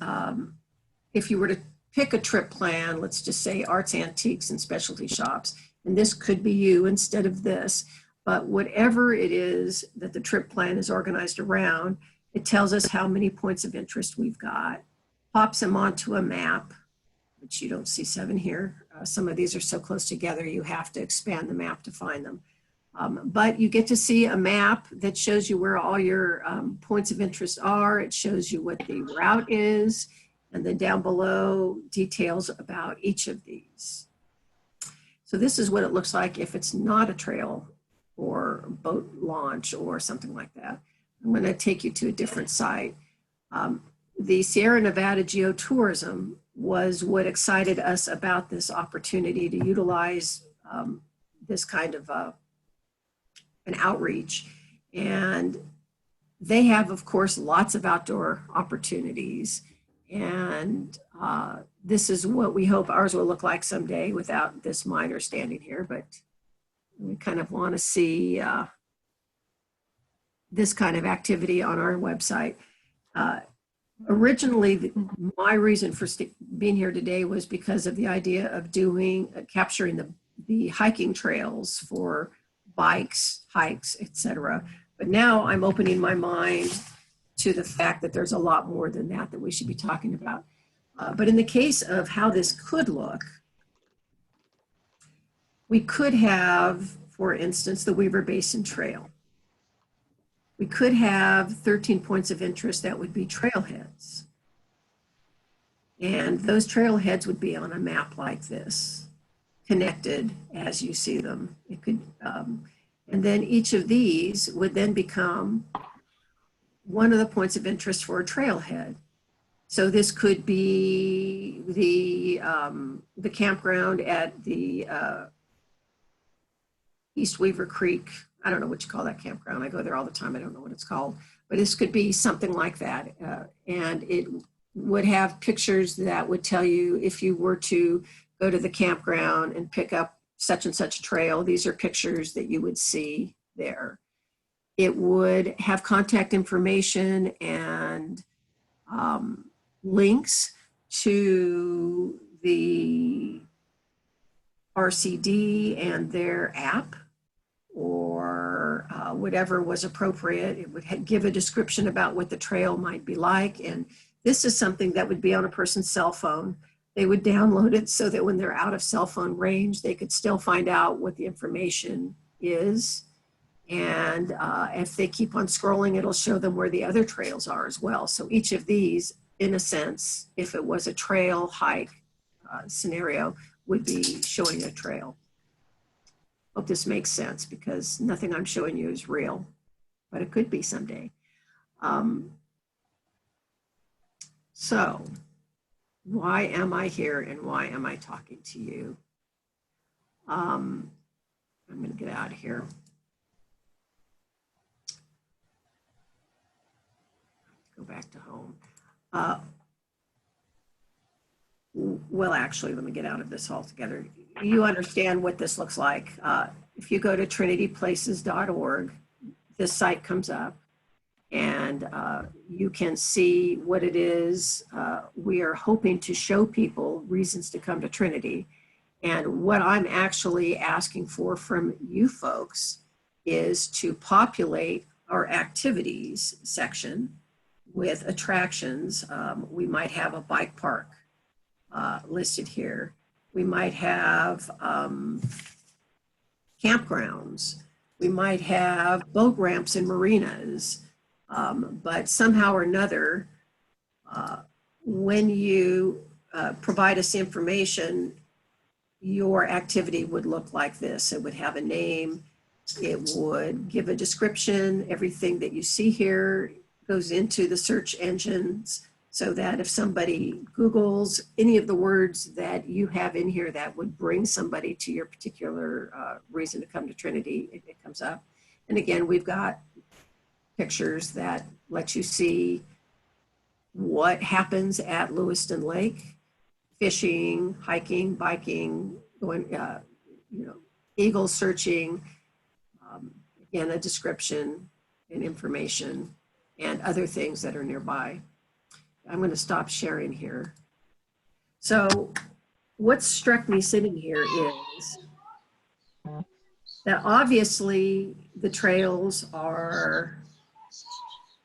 if you were to pick a trip plan, let's just say arts, antiques, and specialty shops, and this could be you instead of this, but whatever it is that the trip plan is organized around, it tells us how many points of interest we've got, pops them onto a map, which you don't see 7 here. Some of these are so close together, you have to expand the map to find them. But you get to see a map that shows you where all your points of interest are. It shows you what the route is, and then down below details about each of these. So this is what it looks like if it's not a trail or boat launch or something like that. I'm going to take you to a different site. The Sierra Nevada Geotourism was what excited us about this opportunity to utilize this kind of an outreach. And they have, of course, lots of outdoor opportunities. And this is what we hope ours will look like someday without this miner standing here. But we kind of want to see this kind of activity on our website. Originally, my reason for being here today was because of the idea of capturing the hiking trails for bikes, hikes, etc. But now I'm opening my mind to the fact that there's a lot more than that we should be talking about. But in the case of how this could look, we could have, for instance, the Weaver Basin Trail. We could have 13 points of interest that would be trailheads. And those trailheads would be on a map like this, connected as you see them. It could, and then each of these would then become one of the points of interest for a trailhead. So this could be the campground at the East Weaver Creek. I don't know what you call that campground. I go there all the time. I don't know what it's called. but this could be something like that. And it would have pictures that would tell you if you were to go to the campground and pick up such and such trail, these are pictures that you would see there. It would have contact information and links to the RCD and their app, or whatever was appropriate. It would give a description about what the trail might be like. And this is something that would be on a person's cell phone. They would download it so that when they're out of cell phone range, they could still find out what the information is. And if they keep on scrolling, it'll show them where the other trails are as well. So each of these, in a sense, if it was a trail hike scenario, would be showing a trail. Hope this makes sense, because nothing I'm showing you is real, but it could be someday. So why am I here and why am I talking to you? I'm going to get out of here. Go back to home. Well, actually, let me get out of this altogether. You understand what this looks like. If you go to trinityplaces.org, this site comes up, and you can see what it is. We are hoping to show people reasons to come to Trinity. And what I'm actually asking for from you folks is to populate our activities section with attractions. We might have a bike park listed here. We might have campgrounds. We might have boat ramps and marinas. But somehow or another, when you provide us information, your activity would look like this. It would have a name. It would give a description. Everything that you see here goes into the search engines, so that if somebody Googles any of the words that you have in here that would bring somebody to your particular reason to come to Trinity, it comes up. And again, we've got pictures that let you see what happens at Lewiston Lake: fishing, hiking, biking, going, eagle searching, again, a description and information and other things that are nearby. I'm going to stop sharing here. So what struck me sitting here is that obviously the trails are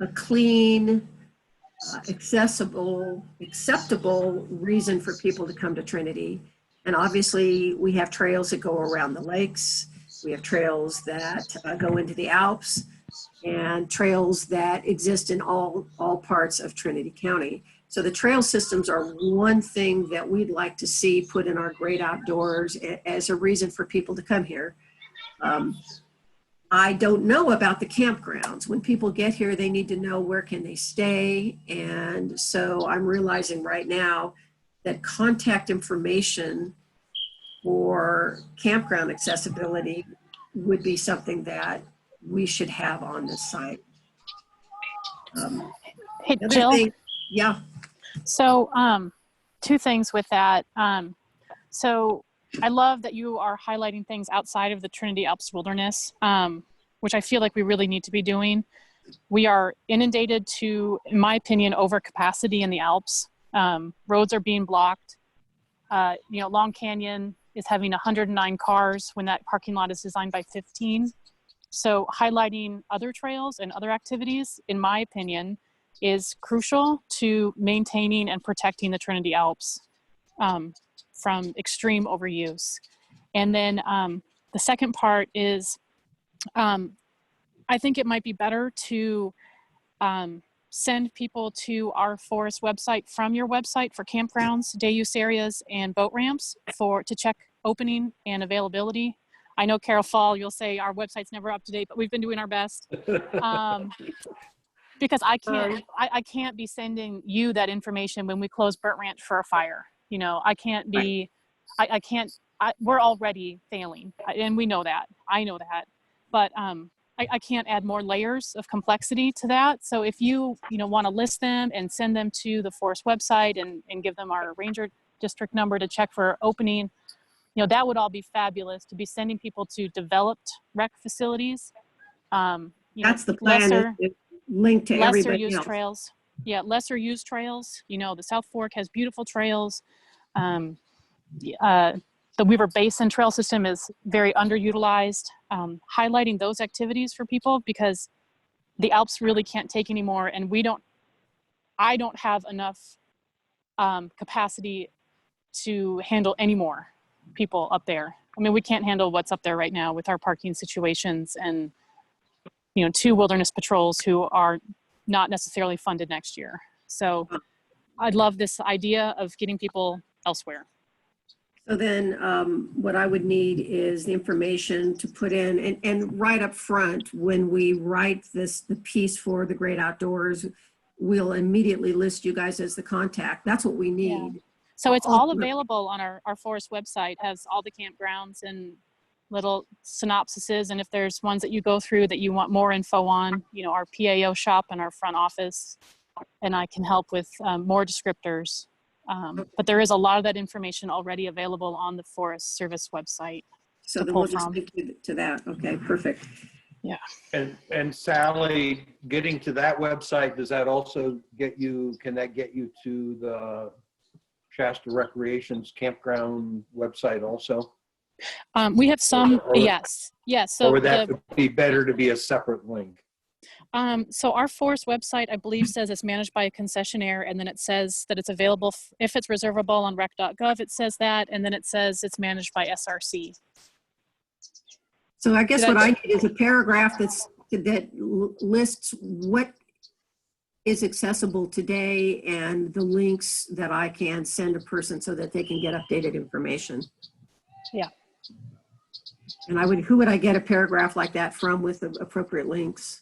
a clean, accessible, acceptable reason for people to come to Trinity. And obviously we have trails that go around the lakes. We have trails that go into the Alps, and trails that exist in all parts of Trinity County. So the trail systems are one thing that we'd like to see put in our great outdoors as a reason for people to come here. I don't know about the campgrounds. When people get here, they need to know where can they stay. And so I'm realizing right now that contact information for campground accessibility would be something that we should have on this site. Hey, Jill. Yeah. So two things with that. So I love that you are highlighting things outside of the Trinity Alps Wilderness, which I feel like we really need to be doing. We are inundated to, in my opinion, over capacity in the Alps. Roads are being blocked. Long Canyon is having 109 cars when that parking lot is designed by 15. So highlighting other trails and other activities, in my opinion, is crucial to maintaining and protecting the Trinity Alps from extreme overuse. And then the second part is, I think it might be better to send people to our forest website from your website for campgrounds, day use areas, and boat ramps to check opening and availability. I know Carol Fall, you'll say our website's never up to date, but we've been doing our best. Because I can't be sending you that information when we close Burnt Ranch for a fire. I can't be, we're already failing, and we know that. I know that. But I I can't add more layers of complexity to that. So if you want to list them and send them to the forest website and give them our ranger district number to check for opening, that would all be fabulous to be sending people to developed rec facilities. That's the plan, Lesser, is to link to lesser everybody used else. trails. Yeah, lesser used trails. The South Fork has beautiful trails. The Weaver Basin trail system is very underutilized. Highlighting those activities for people, because the Alps really can't take anymore, and I don't have enough capacity to handle any more people up there. I mean, we can't handle what's up there right now with our parking situations and 2 wilderness patrols who are not necessarily funded next year. So I'd love this idea of getting people elsewhere. So then what I would need is the information to put in, and right up front, when we write the piece for the Great Outdoors, we'll immediately list you guys as the contact. That's what we need. Yeah. So it's all available on our forest website, has all the campgrounds and little synopsises. And if there's ones that you go through that you want more info on, our PAO shop and our front office, and I can help with more descriptors. But there is a lot of that information already available on the Forest Service website. So then we'll just link you to that. Okay, perfect. Yeah. And Sally, getting to that website, does that also can that get you to the Shasta Recreation's campground website also? We have some, yes. So or would that be better to be a separate link? So our forest website, I believe, says it's managed by a concessionaire, and then it says that it's available if it's reservable on rec.gov. It says that, and then it says it's managed by SRC. So I guess what I need is a paragraph that lists what is accessible today and the links that I can send a person so that they can get updated information. Yeah. And who would I get a paragraph like that from with the appropriate links?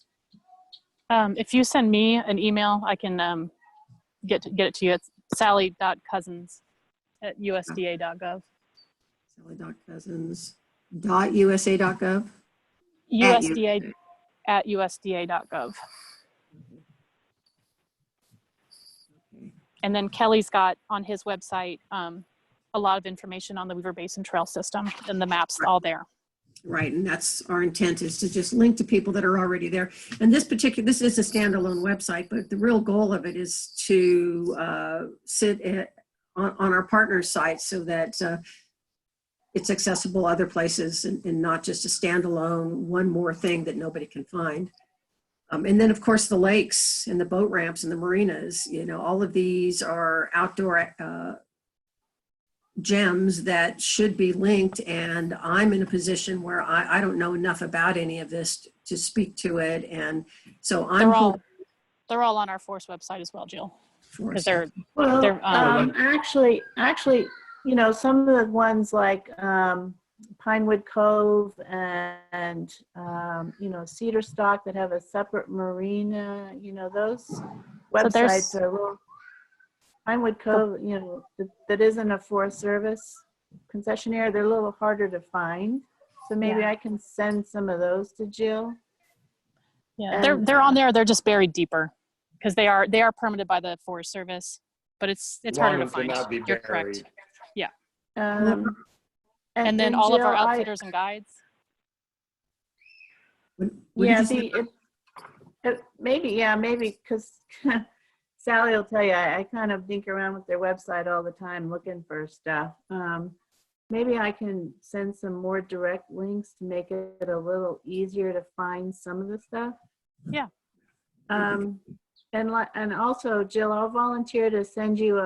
If you send me an email, I can get it to you. It's sally.cousins@usda.gov. Sally.cousins.usa.gov? USDA@usda.gov. And then Kelly's got on his website a lot of information on the Weaver Basin Trail System and the maps all there. Right, and that's our intent, is to just link to people that are already there. And this is a standalone website, but the real goal of it is to sit on our partners' sites so that it's accessible other places and not just a standalone one more thing that nobody can find. And then, of course, the lakes and the boat ramps and the marinas, all of these are outdoor gems that should be linked, and I'm in a position where I don't know enough about any of this to speak to it, and so they're all on our forest website as well, Jill, because they're actually some of the ones like Pinewood Cove and Cedar Stalk that have a separate marina, those websites are a little. Pinewood Cove, that isn't a Forest Service concessionaire, they're a little harder to find. So maybe I can send some of those to Jill. Yeah, they're on there. They're just buried deeper because they are permitted by the Forest Service, but it's harder to find. You're correct. Yeah. And then all of our outfitters and guides. Maybe because Sally will tell you, I kind of dink around with their website all the time looking for stuff. Maybe I can send some more direct links to make it a little easier to find some of the stuff. Yeah. And also, Jill, I'll volunteer to send you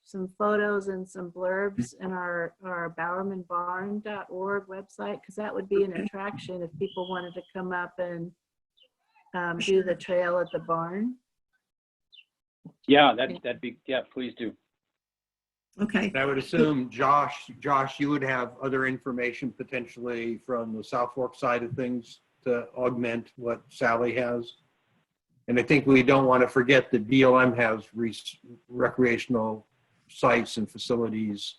some photos and some blurbs in our bowermanbarn.org website, because that would be an attraction if people wanted to come up and do the trail at the barn. Yeah, that'd be, please do. Okay. And I would assume, Josh, you would have other information potentially from the South Fork side of things to augment what Sally has. And I think we don't want to forget that BLM has recreational sites and facilities,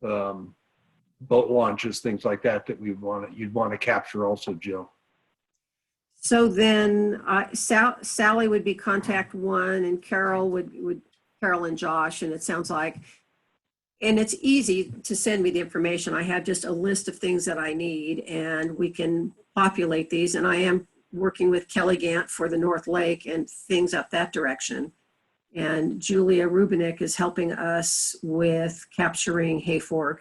boat launches, things like that you'd want to capture also, Jill. So then Sally would be contact one, and Carol Carol and Josh, and it sounds like, and it's easy to send me the information. I have just a list of things that I need, and we can populate these. And I am working with Kelly Gant for the North Lake and things up that direction. And Julia Rubinick is helping us with capturing Hayfork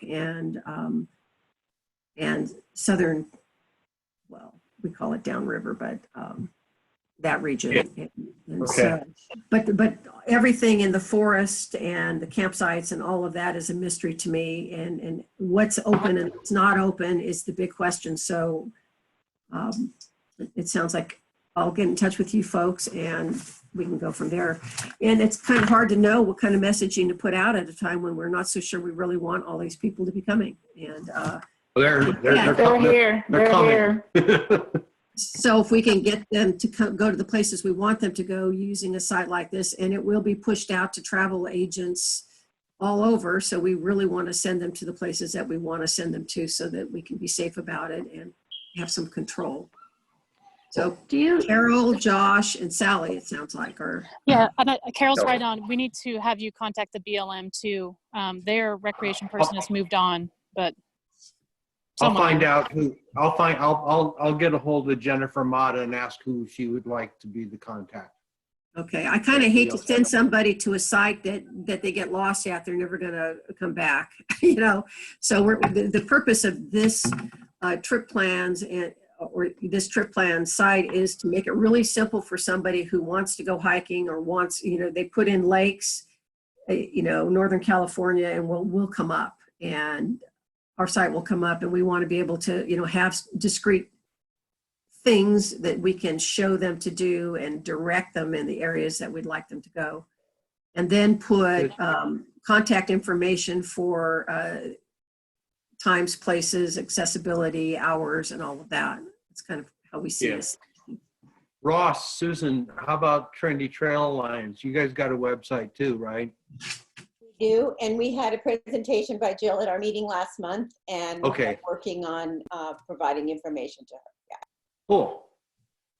and southern, well, we call it downriver, but that region. Yeah. And Okay. so, but everything in the forest and the campsites and all of that is a mystery to me. And what's open and what's not open is the big question. So it sounds like I'll get in touch with you folks and we can go from there. And it's kind of hard to know what kind of messaging to put out at a time when we're not so sure we really want all these people to be coming. And They're They're here. so if we can get them to go to the places we want them to go using a site like this, and it will be pushed out to travel agents all over. So we really want to send them to the places that we want to send them to so that we can be safe about it and have some control. So Carol, Josh, and Sally, it sounds like, are. Yeah, and Carol's right on. We need to have you contact the BLM too. Their recreation person has moved on, but I'll find out who. I'll get a hold of Jennifer Mata and ask who she would like to be the contact. Okay, I kind of hate to send somebody to a site that they get lost at. They're never going to come back, you know. So the purpose of this trip plans or this trip plan site is to make it really simple for somebody who wants to go hiking or wants, you know, they put in lakes, you know, Northern California, and we'll come up, and our site will come up, and we want to be able to, you know, have discrete things that we can show them to do and direct them in the areas that we'd like them to go. And then put contact information for times, places, accessibility, hours, and all of that. It's kind of how we see this. Ross, Susan, how about Trinity Trail Alliance? You guys got a website too, right? We do, and we had a presentation by Jill at our meeting last month, and Okay. we're working on providing information to her. Yeah. Cool.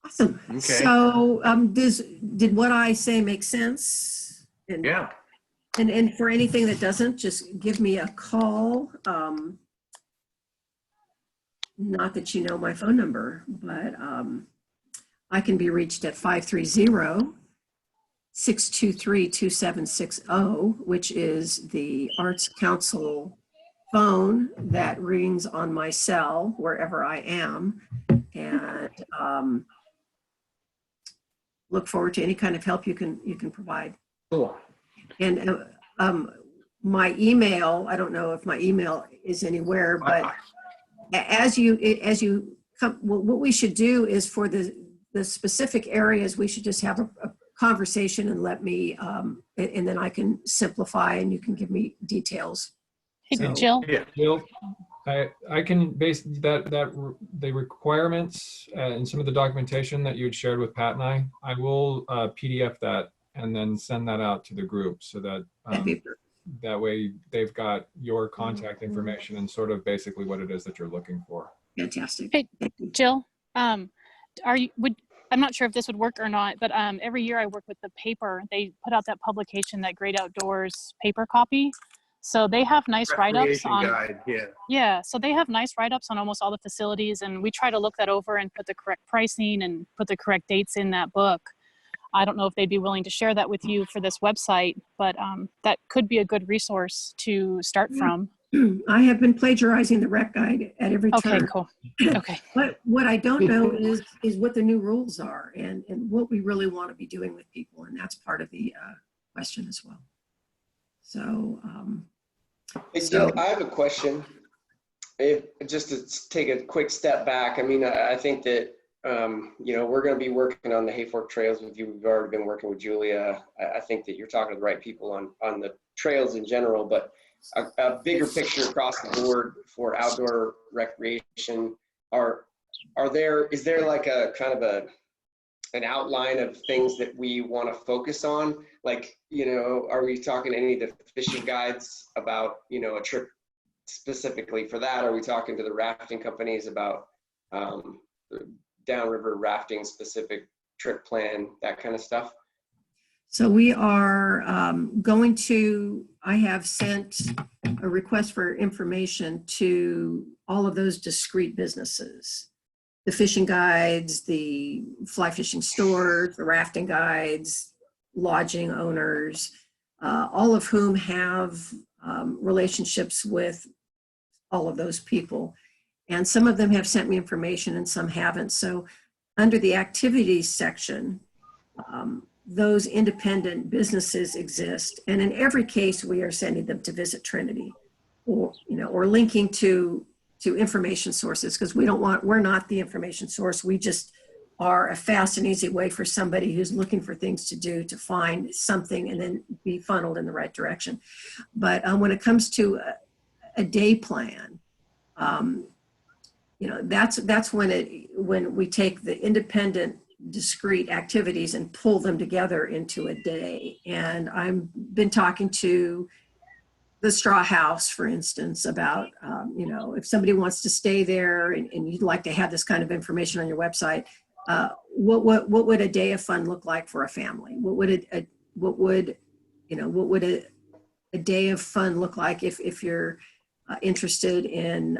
Awesome. Okay. So did what I say make sense? And, Yeah. And for anything that doesn't, just give me a call. Not that you know my phone number, but I can be reached at 530-623-2760, which is the Arts Council phone that rings on my cell wherever I am. And look forward to any kind of help you can provide. Cool. And my email, I don't know if my email is anywhere, but as you come, what we should do is for the specific areas, we should just have a conversation and let me, and then I can simplify and you can give me details. Hey, So- Jill, Yeah. Jill, I can base that the requirements and some of the documentation that you had shared with Pat and I will PDF that and then send that out to the group so that that way they've got your contact information and sort of basically what it is that you're looking for. Fantastic. Hey, Jill, I'm not sure if this would work or not, but every year I work with the paper. They put out that publication, that Great Outdoors paper copy. So they have nice write-ups Recreation on. guide, yeah. Yeah, so they have nice write-ups on almost all the facilities, and we try to look that over and put the correct pricing and put the correct dates in that book. I don't know if they'd be willing to share that with you for this website, but that could be a good resource to start from. I have been plagiarizing the rec guide at every Okay, turn. cool. Okay. But what I don't know is what the new rules are and what we really want to be doing with people. And that's part of the question as well. So, Hey, Jill, I have a question. Just to take a quick step back, I mean, I think that, you know, we're going to be working on the Hayfork trails with you. We've already been working with Julia. I think that you're talking to the right people on the trails in general, but a bigger picture across the board for outdoor recreation. Is there like a kind of an outline of things that we want to focus on? Like, you know, are we talking any of the fishing guides about, you know, a trip specifically for that? Are we talking to the rafting companies about downriver rafting specific trip plan, that kind of stuff? So we are I have sent a request for information to all of those discrete businesses. The fishing guides, the fly fishing stores, the rafting guides, lodging owners, all of whom have relationships with all of those people. And some of them have sent me information and some haven't. So under the activities section, those independent businesses exist. And in every case, we are sending them to Visit Trinity or, or linking to information sources, because we're not the information source. We just are a fast and easy way for somebody who's looking for things to do to find something and then be funneled in the right direction. But when it comes to a day plan, that's when we take the independent discrete activities and pull them together into a day. And I've been talking to the Straw House, for instance, about, if somebody wants to stay there and you'd like to have this kind of information on your website, what would a day of fun look like for a family? What would a day of fun look like if you're interested in,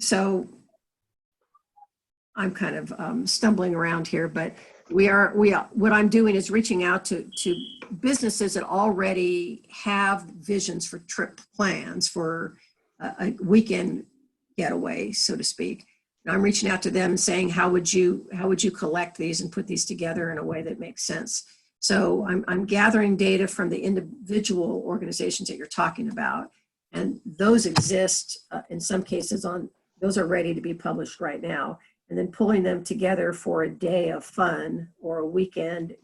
so I'm kind of stumbling around here, but what I'm doing is reaching out to businesses that already have visions for trip plans for a weekend getaway, so to speak. And I'm reaching out to them and saying, how would you collect these and put these together in a way that makes sense? So I'm gathering data from the individual organizations that you're talking about, and those exist in some cases those are ready to be published right now. And then pulling them together for a day of fun or a weekend,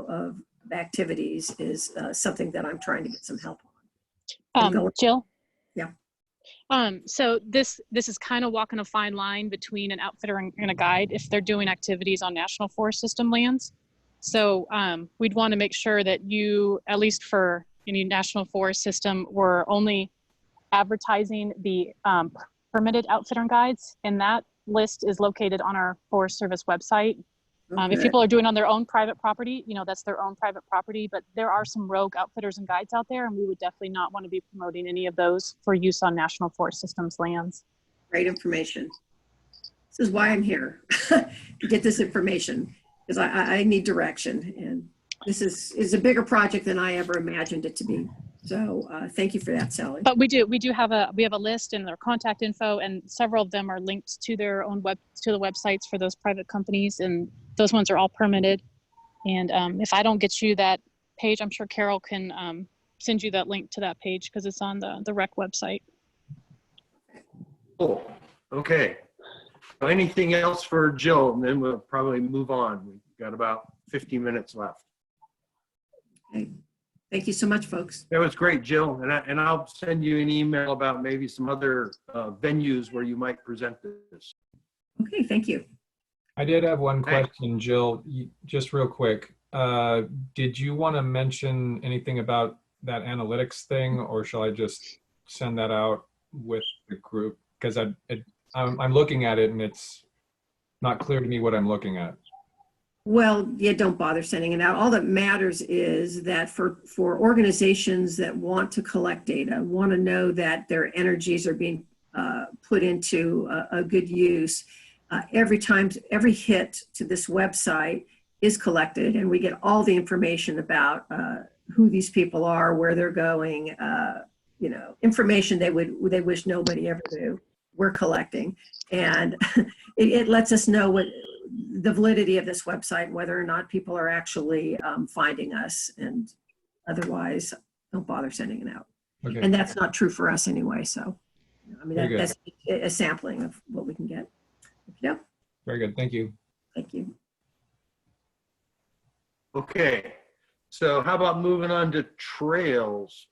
of activities is something that I'm trying to get some help on. Jill? Yeah. So this is kind of walking a fine line between an outfitter and a guide if they're doing activities on National Forest System lands. So we'd want to make sure that you, at least for any National Forest System, were only advertising the permitted outfitter and guides, and that list is located on our Forest Service website. Okay. If people are doing on their own private property, that's their own private property, but there are some rogue outfitters and guides out there, and we would definitely not want to be promoting any of those for use on National Forest Systems lands. Great information. This is why I'm here, to get this information, because I need direction, and this is a bigger project than I ever imagined it to be. So thank you for that, Sally. But we have a list and their contact info, and several of them are linked to their own to the websites for those private companies, and those ones are all permitted. And if I don't get you that page, I'm sure Carol can send you that link to that page, because it's on the rec website. Cool. Okay. So anything else for Jill, and then we'll probably move on. We've got about 50 minutes left. Okay. Thank you so much, folks. That was great, Jill. And I'll send you an email about maybe some other venues where you might present this. Okay, thank you. I did have one question, Jill, just real quick. Did you want to mention anything about that analytics thing, or shall I just send that out with the group? Because I'm looking at it and it's not clear to me what I'm looking at. Well, yeah, don't bother sending it out. All that matters is that for organizations that want to collect data, want to know that their energies are being put into a good use, every hit to this website is collected, and we get all the information about who these people are, where they're going, information they wish nobody ever knew. We're collecting, and it lets us know what the validity of this website, whether or not people are actually finding us, and otherwise don't bother sending it out. Okay. And that's not true for us anyway. So, I mean, that's a sampling of what we can get. Yeah. Very good. Thank you. Thank you. Okay. So how about moving on to trails?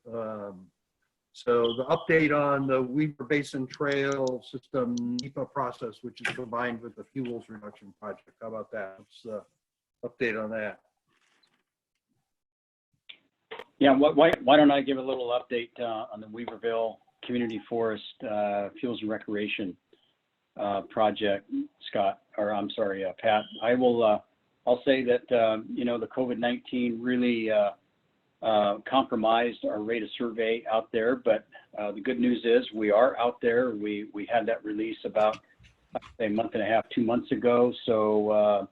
So the update on the Weaver Basin Trail System NEPA process, which is combined with the fuels reduction project. How about that? What's the update on that? Yeah, why don't I give a little update on the Weaverville Community Forest Fuels and Recreation project, Scott, or I'm sorry, Pat. I'll say that, you know, the COVID-19 really compromised our rate of survey out there, but the good news is we are out there. We had that release about a month and a half, 2 months ago. So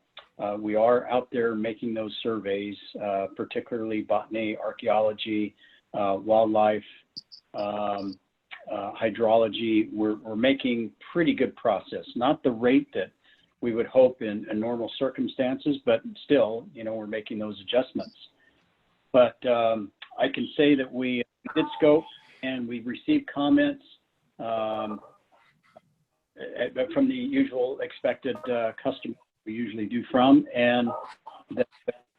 we are out there making those surveys, particularly botany, archaeology, wildlife, hydrology. We're making pretty good progress. Not the rate that we would hope in normal circumstances, but still, you know, we're making those adjustments. But I can say that we did scope and we received comments from the usual expected customers we usually do from, and that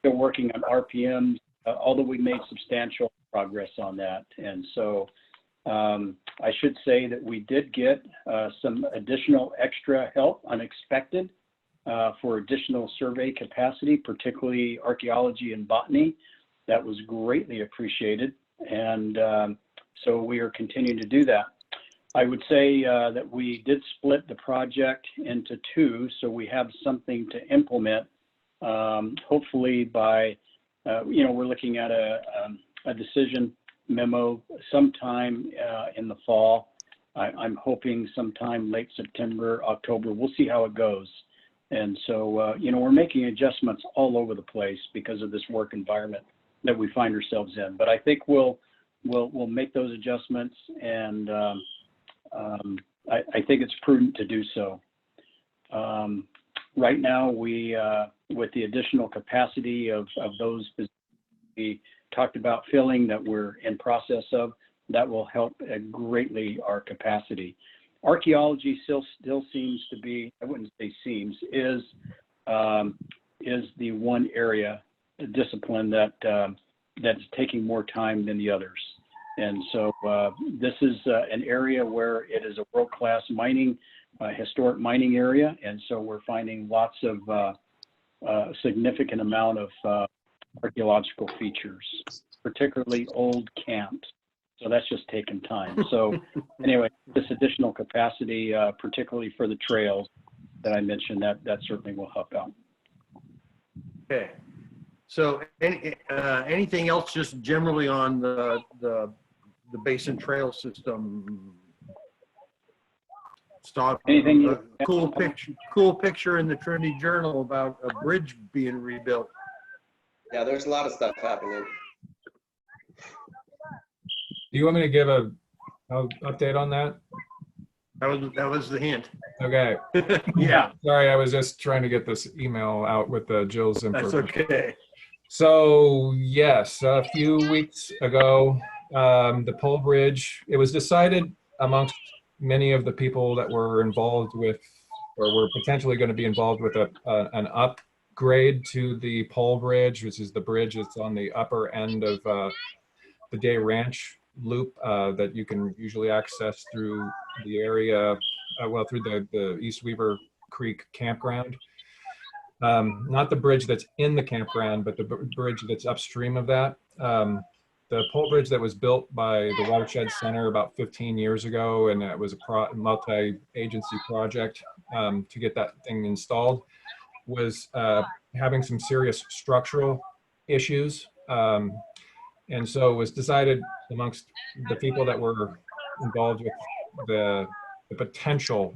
they're working on RPMs, although we made substantial progress on that. And so I should say that we did get some additional extra help, unexpected, for additional survey capacity, particularly archaeology and botany. That was greatly appreciated. And so we are continuing to do that. I would say that we did split the project into two, so we have something to implement. Hopefully by, you know, we're looking at a decision memo sometime in the fall. I'm hoping sometime late September, October. We'll see how it goes. And so, you know, we're making adjustments all over the place because of this work environment that we find ourselves in. But I think we'll make those adjustments, and I think it's prudent to do so. Right now, we with the additional capacity of those we talked about filling that we're in process of, that will help greatly our capacity. Archaeology still seems to be, I wouldn't say seems, is the one area, discipline that's taking more time than the others. And so this is an area where it is a world-class mining, historic mining area. And so we're finding lots of significant amount of archaeological features, particularly old camps. So that's just taken time. So anyway, this additional capacity, particularly for the trails that I mentioned, that certainly will help out. Okay. So anything else just generally on the Basin Trail System? Stop. Anything? Cool picture in the Trinity Journal about a bridge being rebuilt. Yeah, there's a lot of stuff happening. Do you want me to give an update on that? That was the hint. Okay. Yeah. Sorry, I was just trying to get this email out with Jill's information. That's okay. So yes, a few weeks ago, the pole bridge, it was decided amongst many of the people that were involved with, or were potentially going to be involved with an upgrade to the pole bridge, which is the bridge that's on the upper end of the Day Ranch loop that you can usually access through the area, well, through the East Weaver Creek campground. Not the bridge that's in the campground, but the bridge that's upstream of that. The pole bridge that was built by the Watershed Center about 15 years ago, and it was a multi-agency project to get that thing installed, was having some serious structural issues. And so it was decided amongst the people that were involved with the potential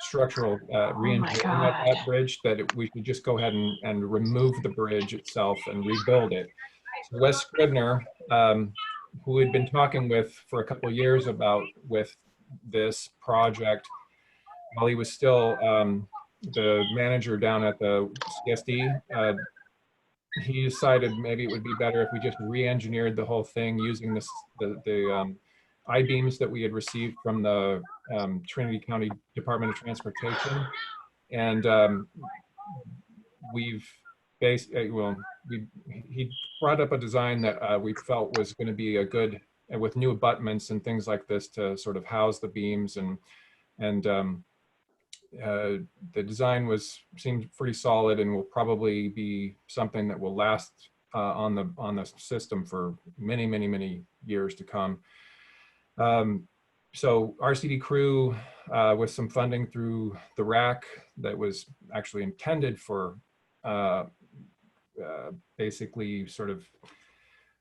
structural re-engineering of that bridge, that we should just go ahead and remove the bridge itself and rebuild it. So Wes Scribner, who we'd been talking with for a couple of years with this project, while he was still the manager down at the CSD, he decided maybe it would be better if we just re-engineered the whole thing using the I-beams that we had received from the Trinity County Department of Transportation. And he brought up a design that we felt was going to be a good, with new abutments and things like this to sort of house the beams, and the design seemed pretty solid and will probably be something that will last on the system for many years to come. So RCD crew with some funding through the RAC that was actually intended for basically sort of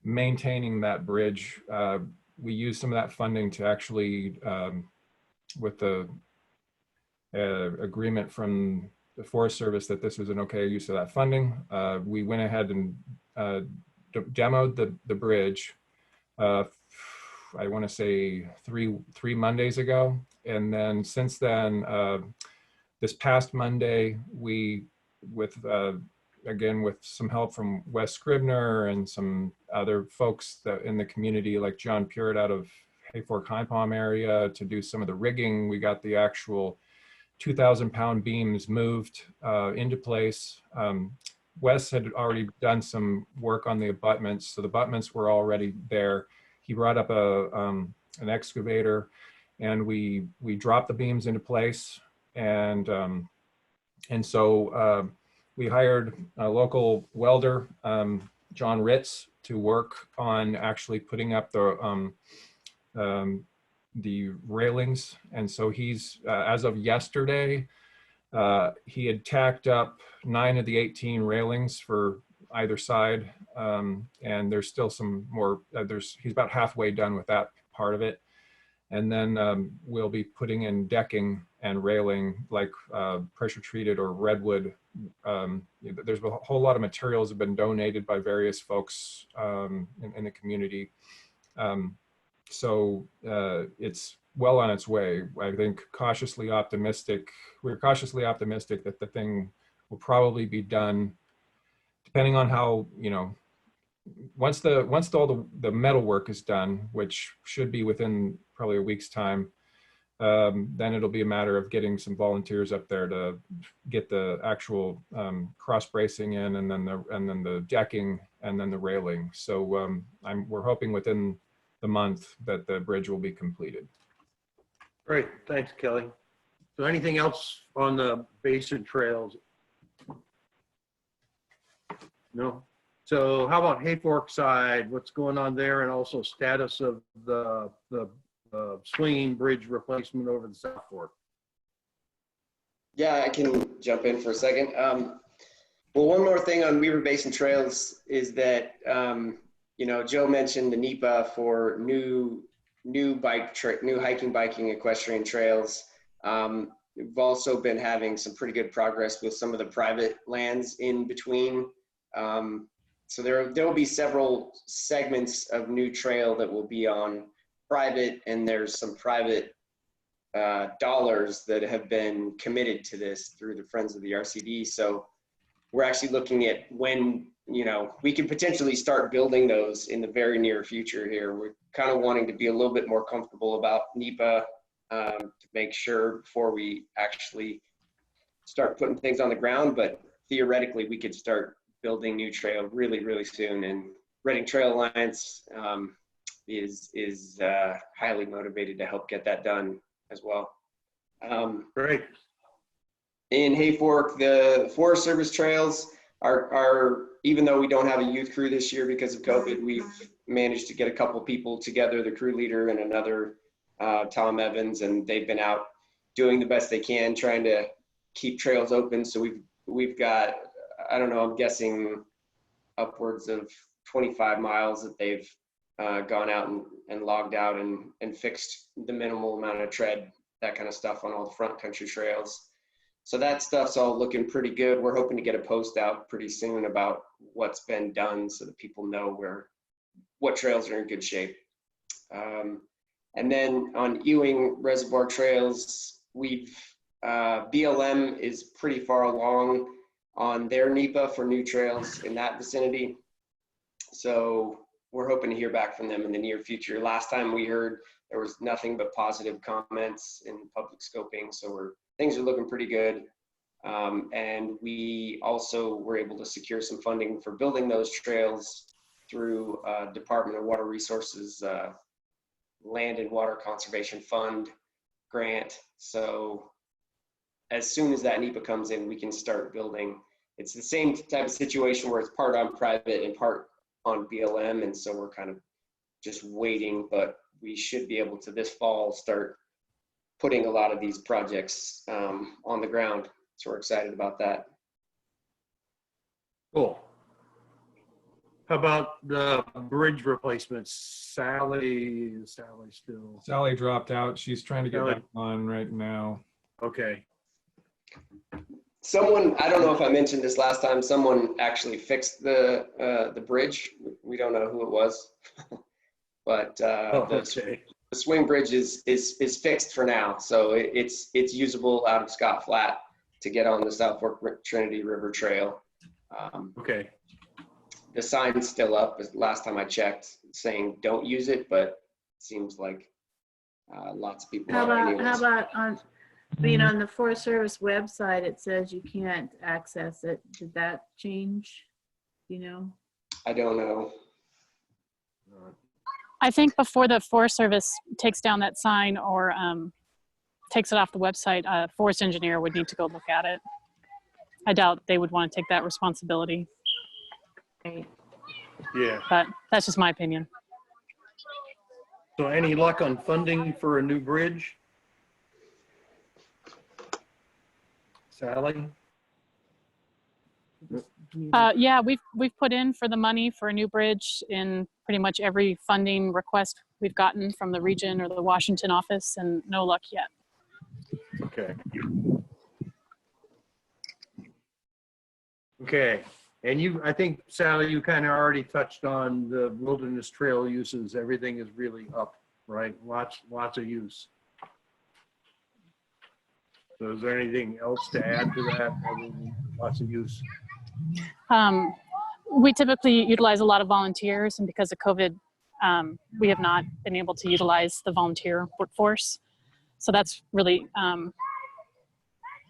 maintaining that bridge. We used some of that funding to actually, with the agreement from the Forest Service that this was an okay use of that funding, we went ahead and demoed the bridge. I want to say three Mondays ago, and then since then, this past Monday, we again with some help from Wes Scribner and some other folks that in the community, like John Purett out of Hayfork High Palm area, to do some of the rigging. We got the actual 2,000-pound beams moved into place. Wes had already done some work on the abutments, so the abutments were already there. He brought up an excavator, and we dropped the beams into place, and so we hired a local welder, John Ritz, to work on actually putting up the railings. And so he's, as of yesterday, he had tacked up 9 of the 18 railings for either side. And there's still some more, he's about halfway done with that part of it. And then we'll be putting in decking and railing, like pressure treated or redwood. There's a whole lot of materials have been donated by various folks in the community. So it's well on its way. I think cautiously optimistic. We're cautiously optimistic that the thing will probably be done, depending on how, you know, once all the metal work is done, which should be within probably a week's time, then it'll be a matter of getting some volunteers up there to get the actual cross bracing in, and then the decking, and then the railing. So we're hoping within the month that the bridge will be completed. Great, thanks, Kelly. So anything else on the basin trails? No? So how about Hayfork side? What's going on there, and also status of the swinging bridge replacement over the South Fork? Yeah, I can jump in for a second. Well, one more thing on Weaver Basin Trails is that, you know, Joe mentioned the NEPA for new hiking, biking, equestrian trails. We've also been having some pretty good progress with some of the private lands in between. So there will be several segments of new trail that will be on private, and there's some private dollars that have been committed to this through the Friends of the RCD. So we're actually looking at when, you know, we can potentially start building those in the very near future here. We're kind of wanting to be a little bit more comfortable about NEPA to make sure before we actually start putting things on the ground, but theoretically we could start building new trail really, really soon. And Reading Trail Alliance is highly motivated to help get that done as well. Great. In Hayfork, the Forest Service trails are, even though we don't have a youth crew this year because of COVID, we've managed to get a couple people together, the crew leader and another, Tom Evans, and they've been out doing the best they can, trying to keep trails open. So we've got, I don't know, I'm guessing upwards of 25 miles that they've gone out and logged out and fixed the minimal amount of tread, that kind of stuff on all the front country trails. So that stuff's all looking pretty good. We're hoping to get a post out pretty soon about what's been done so that people know what trails are in good shape. And then on Ewing Reservoir trails, BLM is pretty far along on their NEPA for new trails in that vicinity. So we're hoping to hear back from them in the near future. Last time we heard, there was nothing but positive comments in public scoping. So things are looking pretty good. And we also were able to secure some funding for building those trails through Department of Water Resources Land and Water Conservation Fund grant. So as soon as that NEPA comes in, we can start building. It's the same type of situation where it's part on private and part on BLM. And so we're kind of just waiting, but we should be able to this fall start putting a lot of these projects on the ground. So we're excited about that. Cool. How about the bridge replacements? Sally still, Sally dropped out. She's trying to get Sally. back on right now. Okay. Someone, I don't know if I mentioned this last time, someone actually fixed the bridge. We don't know who it was, but Okay. the swing bridge is fixed for now. So it's usable out of Scott Flat to get on the South Fork Trinity River Trail. Okay. The sign's still up, last time I checked, saying don't use it, but it seems like lots of people are anyways. How about on, on the Forest Service website, it says you can't access it. Did that change? I don't know. I think before the Forest Service takes down that sign or takes it off the website, a forest engineer would need to go look at it. I doubt they would want to take that responsibility, Yeah. but that's just my opinion. So any luck on funding for a new bridge? Sally? Yeah, we've put in for the money for a new bridge in pretty much every funding request we've gotten from the region or the Washington office, and no luck yet. Okay. Okay. And I think, Sally, you kind of already touched on the wilderness trail uses. Everything is really up, right? Lots of use. So is there anything else to add to that? Other than lots of use. We typically utilize a lot of volunteers, and because of COVID, we have not been able to utilize the volunteer workforce. So that's really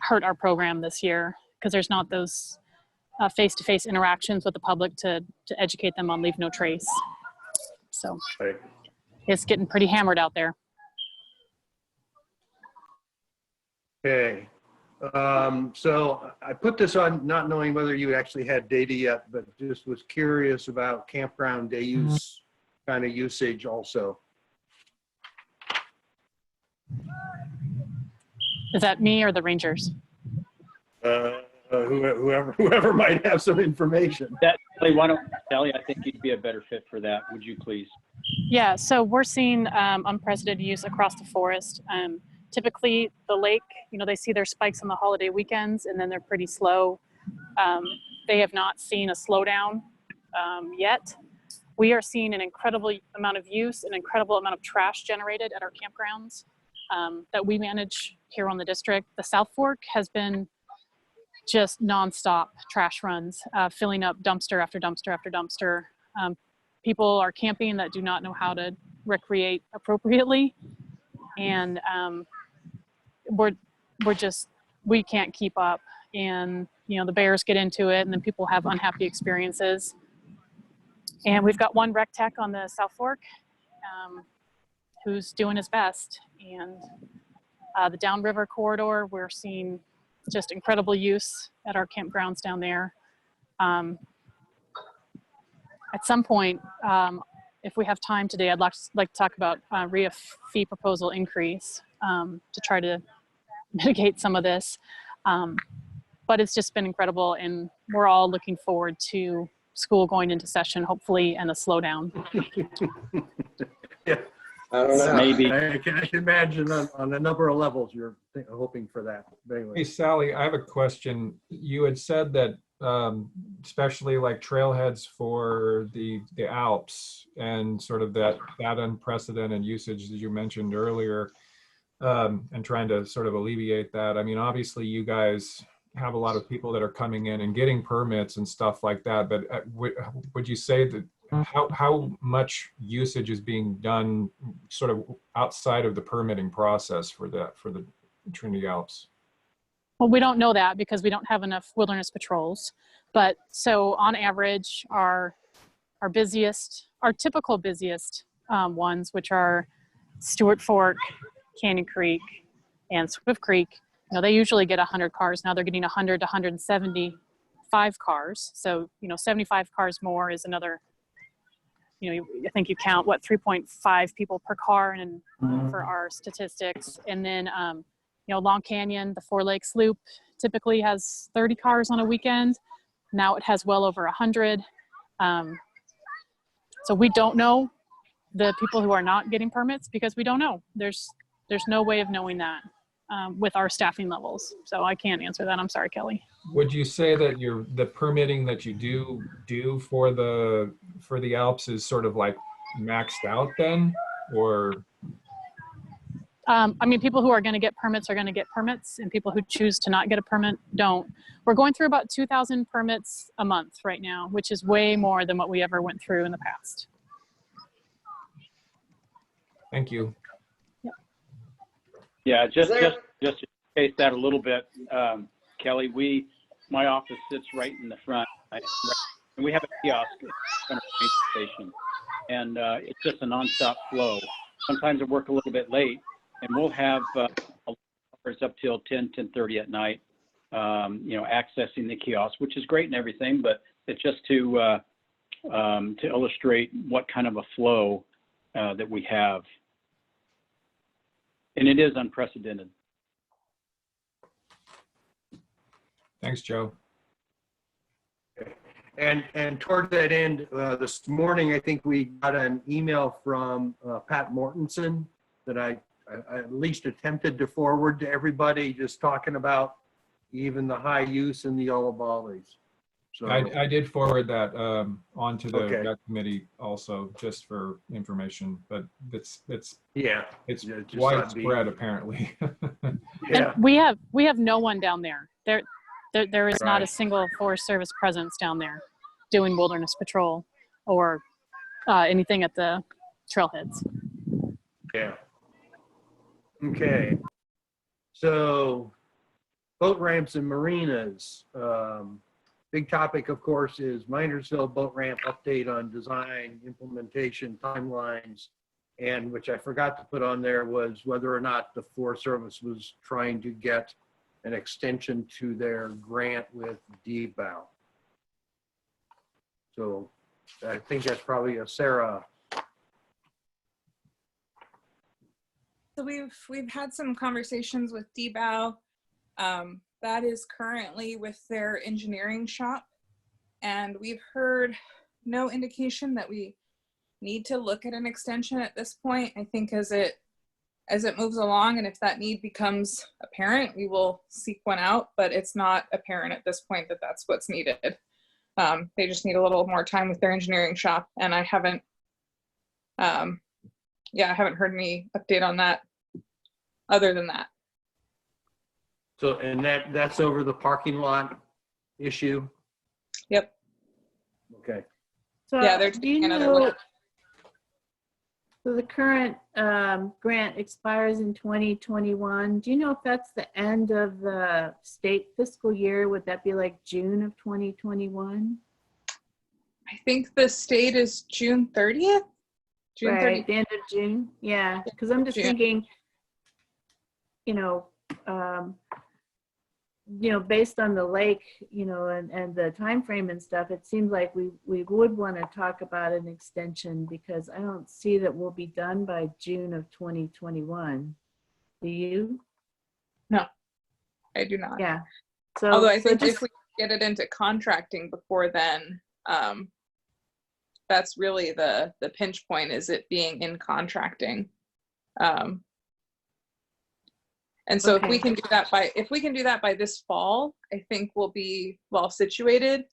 hurt our program this year because there's not those face-to-face interactions with the public to educate them on Leave No Trace. So Right. it's getting pretty hammered out there. Okay. So I put this on not knowing whether you actually had data yet, but just was curious about campground day use kind of usage also. Is that me or the Rangers? Whoever might have some information. Sally, I think you'd be a better fit for that. Would you please? Yeah, so we're seeing unprecedented use across the forest. Typically, the lake, they see their spikes on the holiday weekends, and then they're pretty slow. They have not seen a slowdown yet. We are seeing an incredible amount of use, an incredible amount of trash generated at our campgrounds that we manage here on the district. The South Fork has been just nonstop trash runs, filling up dumpster after dumpster after dumpster. People are camping that do not know how to recreate appropriately. And we can't keep up. And, the bears get into it, and then people have unhappy experiences. And we've got one rec tech on the South Fork who's doing his best. And the downriver corridor, we're seeing just incredible use at our campgrounds down there. At some point, if we have time today, I'd like to talk about RIA fee proposal increase to try to mitigate some of this. But it's just been incredible, and we're all looking forward to school going into session, hopefully, and a slowdown. Yeah. I don't know. Maybe. I can imagine on a number of levels you're hoping for that. But Hey, anyway. Sally, I have a question. You had said that especially like trailheads for the Alps and sort of that unprecedented usage that you mentioned earlier, and trying to sort of alleviate that. I mean, obviously you guys have a lot of people that are coming in and getting permits and stuff like that, but would you say that how much usage is being done sort of outside of the permitting process for the Trinity Alps? Well, we don't know that because we don't have enough wilderness patrols. But so on average, our typical busiest ones, which are Stewart Fork, Canyon Creek, and Swift Creek, they usually get 100 cars. Now they're getting 100 to 175 cars. So, 75 cars more is another I think you count 3.5 people per car and for our statistics. And then, Long Canyon, the Four Lakes Loop typically has 30 cars on a weekend. Now it has well over 100. So we don't know the people who are not getting permits because we don't know. There's no way of knowing that with our staffing levels. So I can't answer that. I'm sorry, Kelly. Would you say that the permitting that you do for the Alps is sort of like maxed out then, or? People who are going to get permits are going to get permits, and people who choose to not get a permit don't. We're going through about 2,000 permits a month right now, which is way more than what we ever went through in the past. Thank you. Yep. Yeah, just to case that a little bit, Kelly, my office sits right in the front, and we have a kiosk in front of the station, and it's just a nonstop flow. Sometimes I work a little bit late, and we'll have hours up till 10:30 at night, accessing the kiosk, which is great and everything, but it's just to illustrate what kind of a flow that we have. And it is unprecedented. Thanks, Joe. And toward that end, this morning, I think we got an email from Pat Mortensen that I at least attempted to forward to everybody, just talking about even the high use in the Ullaballies. So I did forward that on to the Okay. rec committee also, just for information, but it's yeah, it's Yeah, just not widespread be- apparently. yeah, And we have no one down there. There is not a Right. single Forest Service presence down there doing wilderness patrol or anything at the trailheads. yeah. Okay. So boat ramps and marinas. Big topic, of course, is Minersville boat ramp update on design, implementation, timelines, and which I forgot to put on there was whether or not the Forest Service was trying to get an extension to their grant with DBOW. So I think that's probably a Sarah. So we've had some conversations with DBOW. That is currently with their engineering shop, and we've heard no indication that we need to look at an extension at this point. I think as it moves along, and if that need becomes apparent, we will seek one out, but it's not apparent at this point that that's what's needed. They just need a little more time with their engineering shop, and I haven't heard any update on that other than that. So, and that's over the parking lot issue? Yep. Okay. So Yeah, they're do taking you another one know, up. so the current grant expires in 2021. Do you know if that's the end of the state fiscal year? Would that be like June of 2021? I think the state is June 30th. June Right, 30th. the end of June. Yeah, because I'm just June. thinking, based on the lake, and the time frame and stuff, it seems like we would want to talk about an extension because I don't see that we'll be done by June of 2021. Do you? No, I do not. Yeah. So, Although I so think just, if we get it into contracting before then, that's really the pinch point, is it being in contracting. And so if we Okay. can do that by this fall, I think we'll be well situated.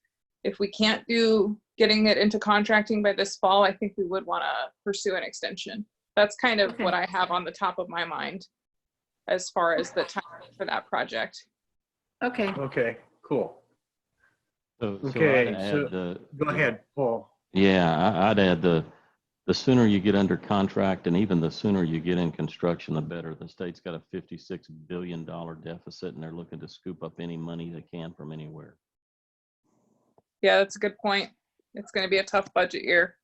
If we can't do getting it into contracting by this fall, I think we would want to pursue an extension. That's kind of Okay. what I have on the top of my mind as far as the time for that project. okay. Okay, cool. So Okay, I'd add so go ahead, Paul. Yeah, I'd add the sooner you get under contract and even the sooner you get in construction, the better. The state's got a $56 billion deficit and they're looking to scoop up any money they can from anywhere. Yeah, that's a good point. It's going to be a tough budget year.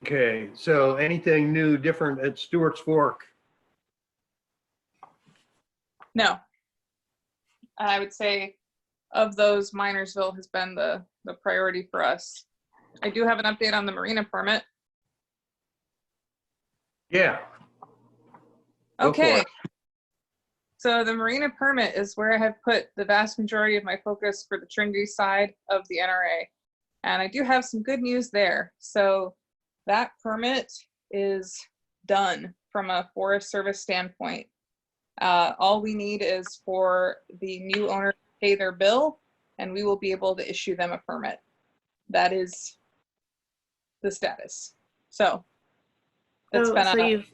Okay, so anything new, different at Stewart's Fork? No. And I would say of those, Minersville has been the priority for us. I do have an update on the marina permit. Yeah. Go for Okay. it. So the marina permit is where I have put the vast majority of my focus for the Trinity side of the NRA. And I do have some good news there. So that permit is done from a Forest Service standpoint. All we need is for the new owner to pay their bill, and we will be able to issue them a permit. That is the status. So it's So, been so you've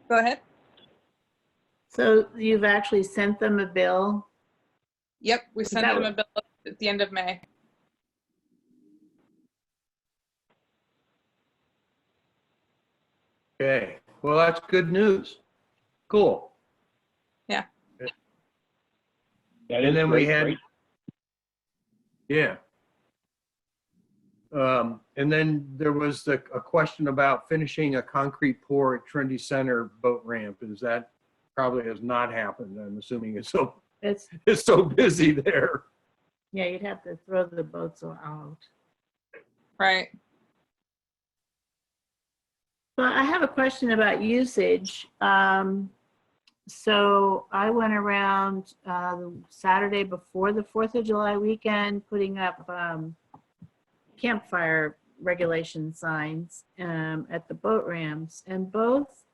go ahead. so you've actually sent them a bill? Yep, we sent that them was- a bill at the end of May. Okay. Well, that's good news. Cool. Yeah. And then we had, yeah. And then there was a question about finishing a concrete pour at Trinity Center boat ramp. Is that probably has not happened? I'm assuming it's so busy there. Yeah, you'd have to throw the boats out. Right. Well, I have a question about usage. So I went around Saturday before the 4th of July weekend putting up campfire regulation signs at the boat ramps, and both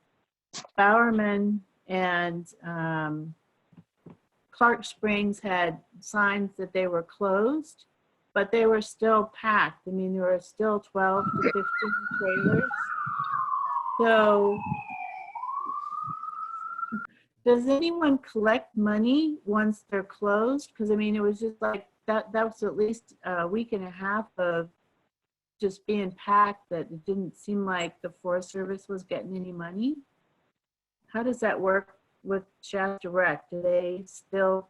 Bowerman and Clark Springs had signs that they were closed, but they were still packed. I mean, there were still 12 to 15 trailers. So does anyone collect money once they're closed? Because I mean, it was just like that was at least a week and a half of just being packed that it didn't seem like the Forest Service was getting any money. How does that work with Shasta Rec? Do they still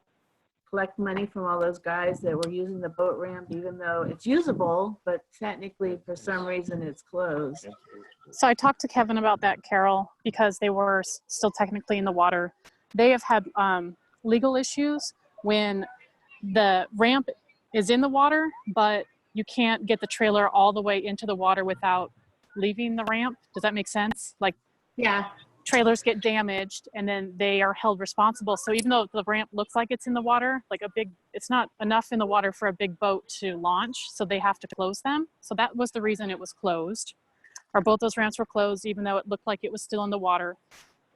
collect money from all those guys that were using the boat ramp, even though it's usable, but technically for some reason it's closed? So I talked to Kevin about that, Carol, because they were still technically in the water. They have had legal issues when the ramp is in the water, but you can't get the trailer all the way into the water without leaving the ramp. Does that make sense? Like, yeah, trailers get damaged and then they are held responsible. So even though the ramp looks like it's in the water, like it's not enough in the water for a big boat to launch. So they have to close them. So that was the reason it was closed. Or both those ramps were closed, even though it looked like it was still in the water.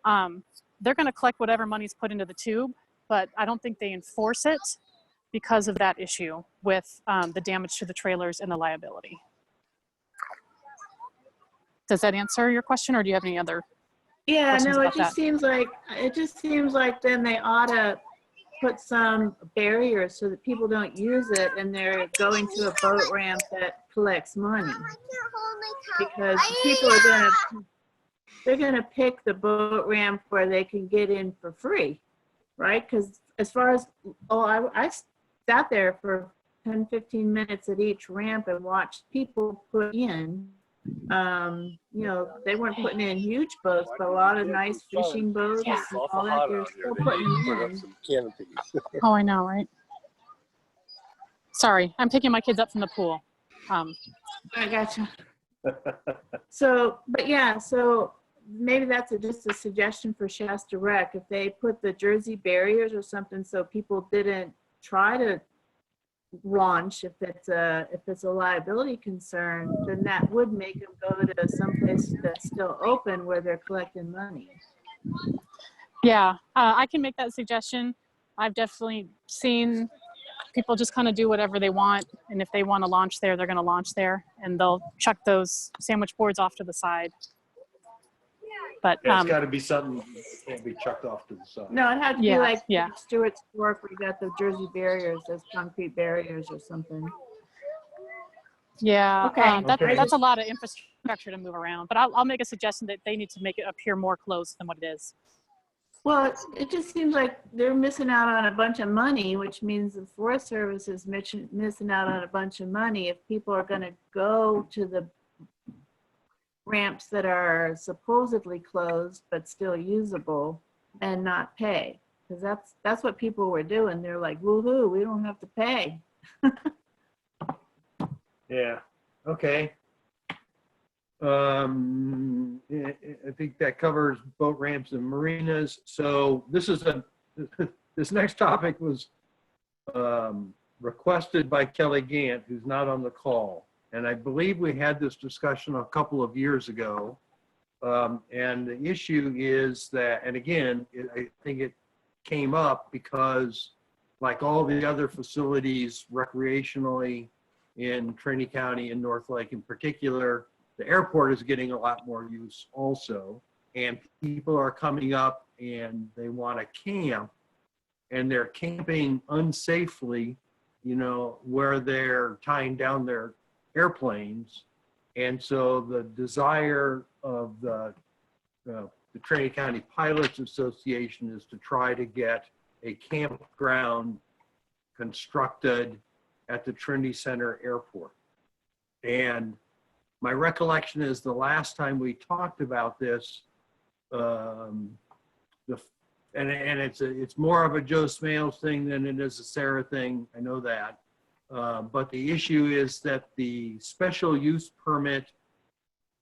They're going to collect whatever money's put into the tube, but I don't think they enforce it because of that issue with the damage to the trailers and the liability. Does that answer your question, or do you have any other? Yeah, no, it about just seems like then they ought to put some barriers so that people don't use it and they're going to a boat ramp that collects money. Because people are gonna pick the boat ramp where they can get in for free, right? Because as far as, I sat there for 10, 15 minutes at each ramp and watched people put in. They weren't putting in huge boats, but a lot of nice fishing boats and all that. They're still putting them in. Oh, I know, right? Sorry, I'm picking my kids up from the pool. I gotcha. So maybe that's just a suggestion for Shasta Rec. If they put the Jersey barriers or something so people didn't try to launch if it's a liability concern, then that would make them go to someplace that's still open where they're collecting money. Yeah, I can make that suggestion. I've definitely seen people just kind of do whatever they want, and if they want to launch there, they're going to launch there, and they'll chuck those sandwich boards off to the side. But Yeah, it's got to be something that can't be chucked off to the side. No, it had to be like yeah. Stewart's Fork where you got the Jersey barriers, those concrete barriers or something. Yeah, Okay. That's a lot of infrastructure to move around, but I'll make a suggestion that they need to make it appear more closed than what it is. Well, it just seems like they're missing out on a bunch of money, which means the Forest Service is missing out on a bunch of money if people are going to go to the ramps that are supposedly closed but still usable and not pay. Because that's what people were doing. They're like, woohoo, we don't have to pay. Yeah, okay. I think that covers boat ramps and marinas. So this next topic was requested by Kelly Gant, who's not on the call. And I believe we had this discussion a couple of years ago. And the issue is that, and again, I think it came up because like all the other facilities recreationally in Trinity County and North Lake in particular, the airport is getting a lot more use also. And people are coming up and they want to camp, and they're camping unsafely, you know, where they're tying down their airplanes. And so the desire of the Trinity County Pilots Association is to try to get a campground constructed at the Trinity Center Airport. And my recollection is the last time we talked about this, it's more of a Joe Smales thing than it is a Sarah thing. I know that. But the issue is that the special use permit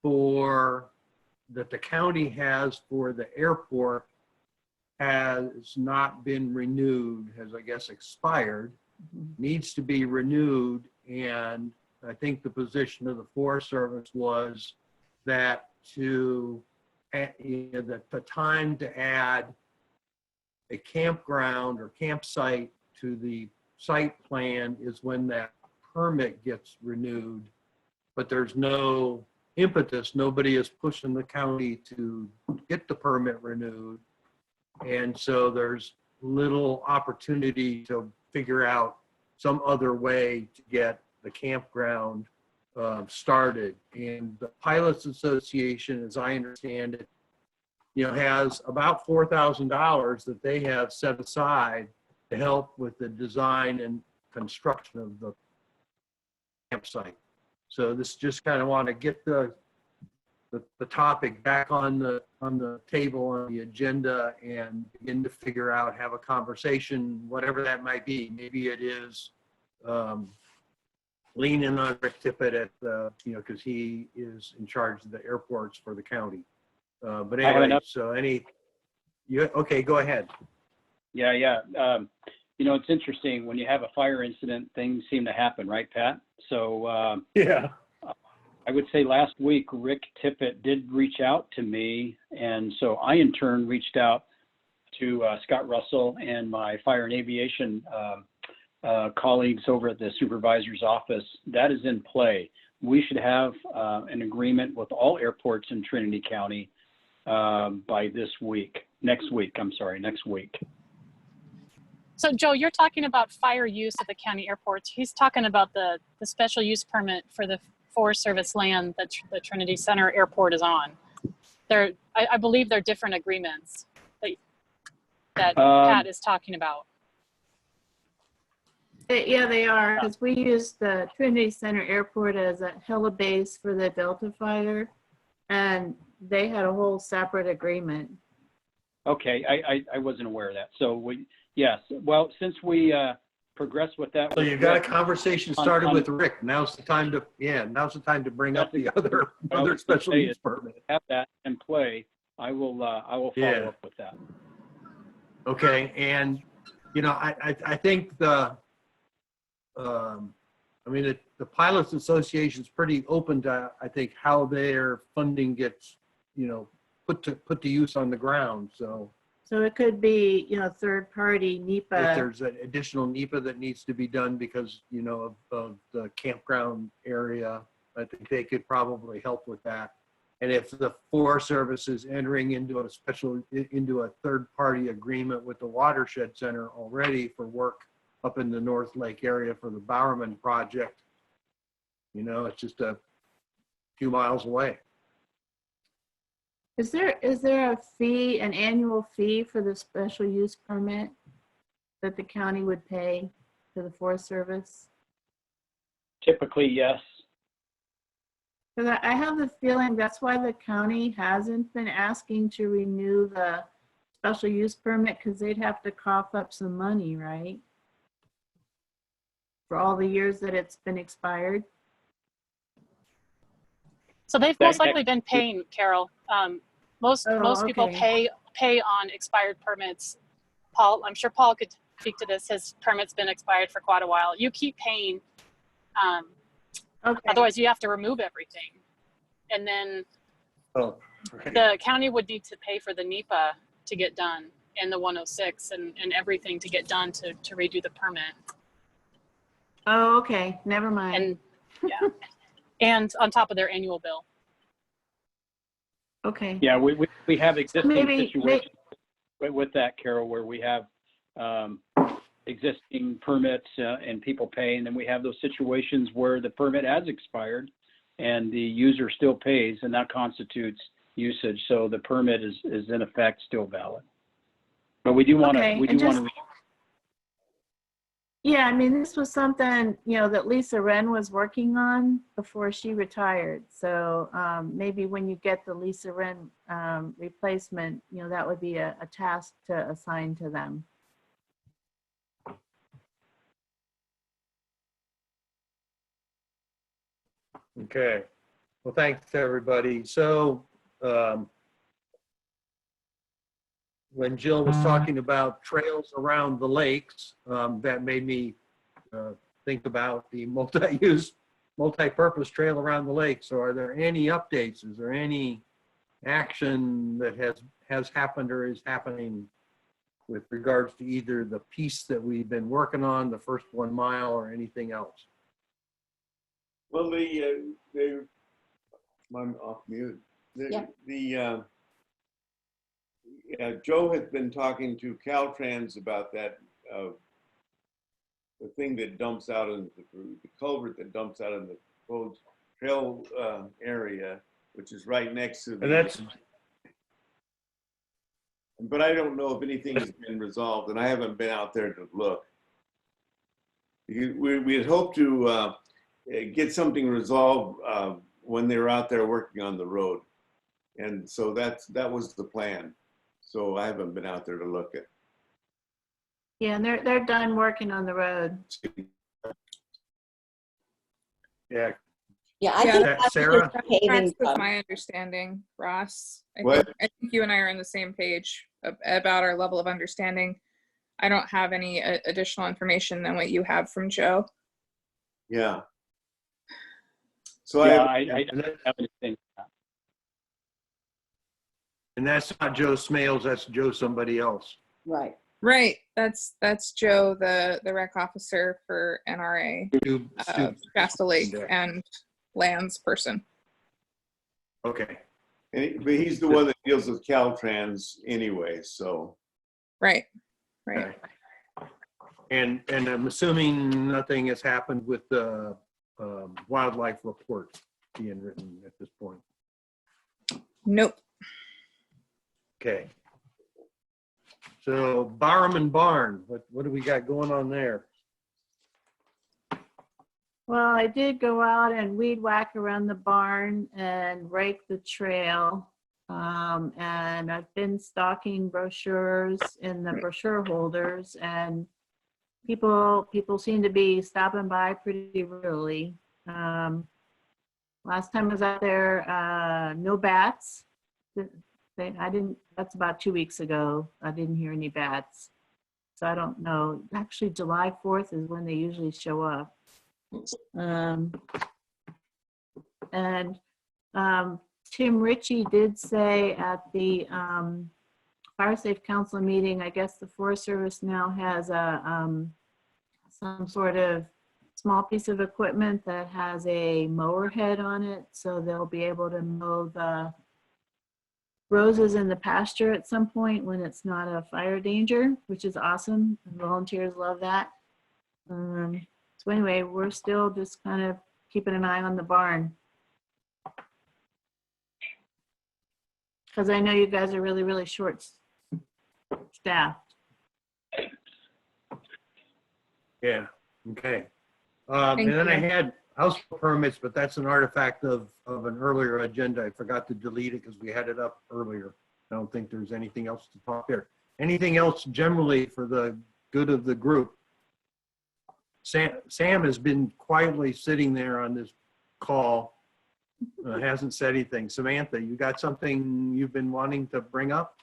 that the county has for the airport has not been renewed, has I guess expired, needs to be renewed. And I think the position of the Forest Service was that the time to add a campground or campsite to the site plan is when that permit gets renewed, but there's no impetus. Nobody is pushing the county to get the permit renewed. And so there's little opportunity to figure out some other way to get the campground started. And the Pilots Association, as I understand it, you know, has about $4,000 that they have set aside to help with the design and construction of the campsite. So this just kind of want to get the topic back on the table, on the agenda, and begin to figure out, have a conversation, whatever that might be. Maybe it is leaning on Rick Tippett at because he is in charge of the airports for the county. But anyway, so okay, go ahead. Yeah. You know, it's interesting when you have a fire incident, things seem to happen, right, Pat? So yeah, I would say last week, Rick Tippett did reach out to me. And so I, in turn, reached out to Scott Russell and my fire and aviation colleagues over at the supervisor's office. That is in play. We should have an agreement with all airports in Trinity County by next week. So Joe, you're talking about fire use at the county airports. He's talking about the special use permit for the Forest Service land that the Trinity Center Airport is on. I believe they're different agreements that Pat is talking about. Yeah, they are, because we use the Trinity Center Airport as a helibase for the Delta fighter, and they had a whole separate agreement. Okay, I wasn't aware of that. So yes, well, since we progressed with that. So you got a conversation started with Rick. Now's the time to bring up the other special use permit. Have that in play. I will follow up with that. Okay, and you know, I think the Pilots Association is pretty open to, I think, how their funding gets, you know, put to use on the ground. So it could be, you know, third party NEPA. If there's an additional NEPA that needs to be done because, you know, of the campground area, I think they could probably help with that. And if the Forest Service is entering into a third party agreement with the Watershed Center already for work up in the North Lake area for the Bowerman project, you know, it's just a few miles away. Is there a fee, an annual fee for the special use permit that the county would pay to the Forest Service? Typically, yes. Because I have the feeling that's why the county hasn't been asking to renew the special use permit? Because they'd have to cough up some money, right? For all the years that it's been expired. So they've most likely been paying, Carol. Most people okay. pay on expired permits. Paul, I'm sure Paul could speak to this. His permit's been expired for quite a while. You keep paying. Okay. Otherwise, you have to remove everything, and then the county would need to pay for the NEPA to get done, and the 106 and everything to get done to redo the permit. Oh, okay. Never mind. And yeah, and on top of their annual bill. Okay. Yeah, we have existing Maybe- situations with that, Carol, where we have existing permits and people paying, and we have those situations where the permit has expired and the user still pays, and that constitutes usage. So the permit is in effect still valid. But we do want to. Okay, We and do want to. Yeah, I mean, this was something, that Lisa Wren was working on before she retired. So maybe when you get the Lisa Wren replacement, that would be a task to assign to them. Okay. Well, thanks, everybody. So when Jill was talking about trails around the lakes, that made me think about the multi-use, multi-purpose trail around the lake. So are there any updates? Is there any action that has happened or is happening with regards to either the piece that we've been working on, the first 1 mile, or anything else? Well, I'm off mute. Joe has been talking to Caltrans about that, the thing that dumps out in the culvert that dumps out in the proposed trail area, which is right next to the. And that's. But I don't know if anything has been resolved, and I haven't been out there to look. We had hoped to get something resolved when they were out there working on the road, and so that was the plan. So I haven't been out there to look at. Yeah, and they're done working on the road. Yeah. Yeah, I think that's Sarah? just paving. That's my understanding, Ross. What? I think you and I are on the same page about our level of understanding. I don't have any additional information than what you have from Joe. Yeah. So Yeah, I don't have anything. And that's not Joe Smales, that's Joe somebody else. Right. Right. That's Joe, the rec officer for NRA, Shasta Lake and lands person. Okay. But he's the one that deals with Caltrans anyway, so. Right. Okay. And I'm assuming nothing has happened with the wildlife report being written at this point. Nope. Okay. So Barham Barn, what do we got going on there? Well, I did go out and weed whack around the barn and rake the trail. And I've been stocking brochures in the brochure holders, and people seem to be stopping by pretty regularly. Last time I was out there, no bats. That's about 2 weeks ago. I didn't hear any bats. So I don't know. Actually, July 4th is when they usually show up. Tim Ritchie did say at the Fire Safe Council meeting, I guess the Forest Service now has some sort of small piece of equipment that has a mower head on it, so they'll be able to mow the roses in the pasture at some point when it's not a fire danger, which is awesome. Volunteers love that. So anyway, we're still just kind of keeping an eye on the barn. Because I know you guys are really, really short staffed. Yeah, okay. And then I had house permits, but that's an artifact of an earlier agenda. I forgot to delete it because we had it up earlier. I don't think there's anything else to talk there. anything else generally for the good of the group? Sam has been quietly sitting there on this call, hasn't said anything. Samantha, you got something you've been wanting to bring up?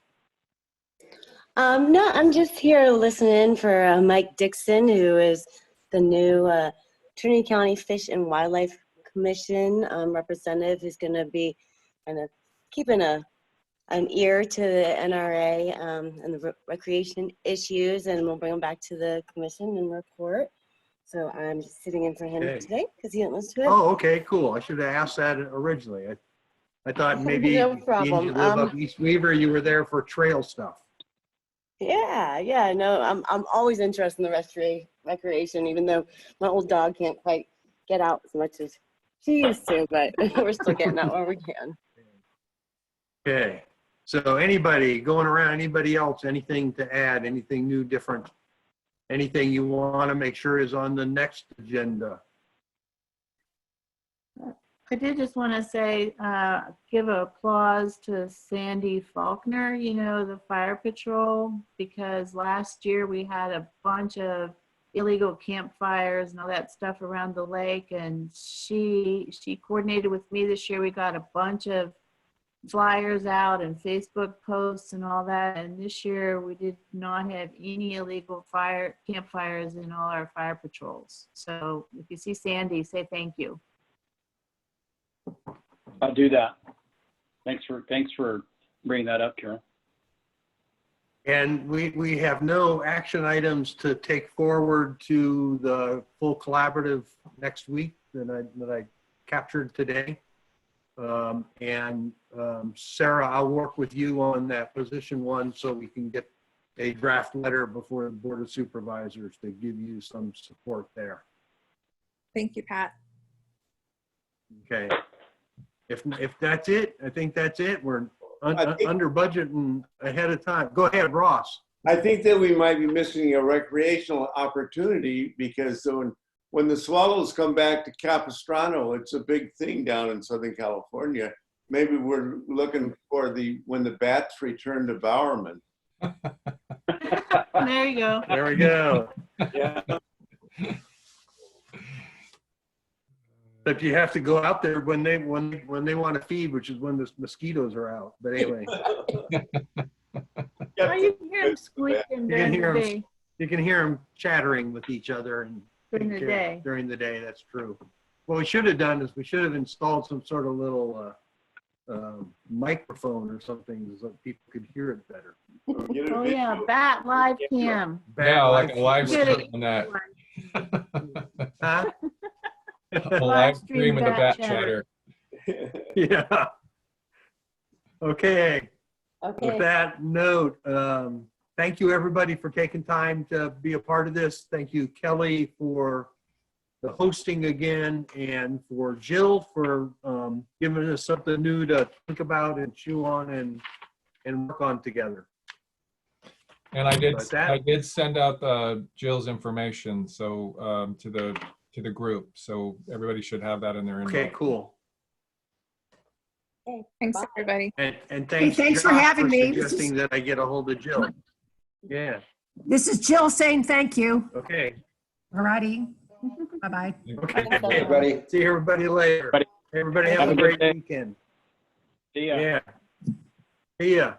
No, I'm just here listening for Mike Dixon, who is the new Trinity County Fish and Wildlife Commission representative, who's going to be kind of keeping an ear to the NRA and the recreation issues, and we'll bring them back to the commission and report. So I'm just sitting in for him today because he didn't listen to it. Oh, okay, cool. I should have asked that originally. I thought maybe No problem. You live up East Weaver, you were there for trail stuff. Yeah, no, I'm always interested in the recreation, even though my old dog can't quite get out as much as she used to, but we're still getting out where we can. Okay, so anybody going around, anybody else, anything to add, anything new, different, anything you want to make sure is on the next agenda? I did just want to say, give applause to Sandy Faulkner, the fire patrol, because last year we had a bunch of illegal campfires and all that stuff around the lake, and she coordinated with me this year. We got a bunch of flyers out and Facebook posts and all that, and this year we did not have any illegal campfires in all our fire patrols. So if you see Sandy, say thank you. I'll do that. Thanks for bringing that up, Carol. And we have no action items to take forward to the full collaborative next week that I captured today. Sarah, I'll work with you on that position one so we can get a draft letter before the Board of Supervisors to give you some support there. Thank you, Pat. Okay. If that's it, I think that's it. We're under budget and ahead of time. Go ahead, Ross. I think that we might be missing a recreational opportunity because when the swallows come back to Capistrano, it's a big thing down in Southern California. Maybe we're looking for when the bats return to Bowerman. There you go. There we go. Yeah. But you have to go out there when they want to feed, which is when the mosquitoes are out. But anyway. Oh, you can hear them squeaking during the day. You can hear them chattering with each other and During the day. During the day, that's true. What we should have done is we should have installed some sort of little microphone or something so people could hear it better. Oh yeah, bat live cam. Yeah, like a live stream on that. Huh? A live stream of the bat chatter. Yeah. Okay. Okay. With that note, thank you everybody for taking time to be a part of this. Thank you, Kelly, for the hosting again, and for Jill for giving us something new to think about and chew on and work on together. And I did send out Jill's information to the group, so everybody should have that in their inbox. Okay, cool. Okay, Thanks, bye. everybody. And thanks, thanks for Josh, having me. suggesting that I get a hold of Jill. Yeah. This is Jill saying thank you. Okay. All righty. Bye-bye. Okay. Thanks, Everybody. See everybody later. Everybody have a great weekend. See ya. Yeah. See ya.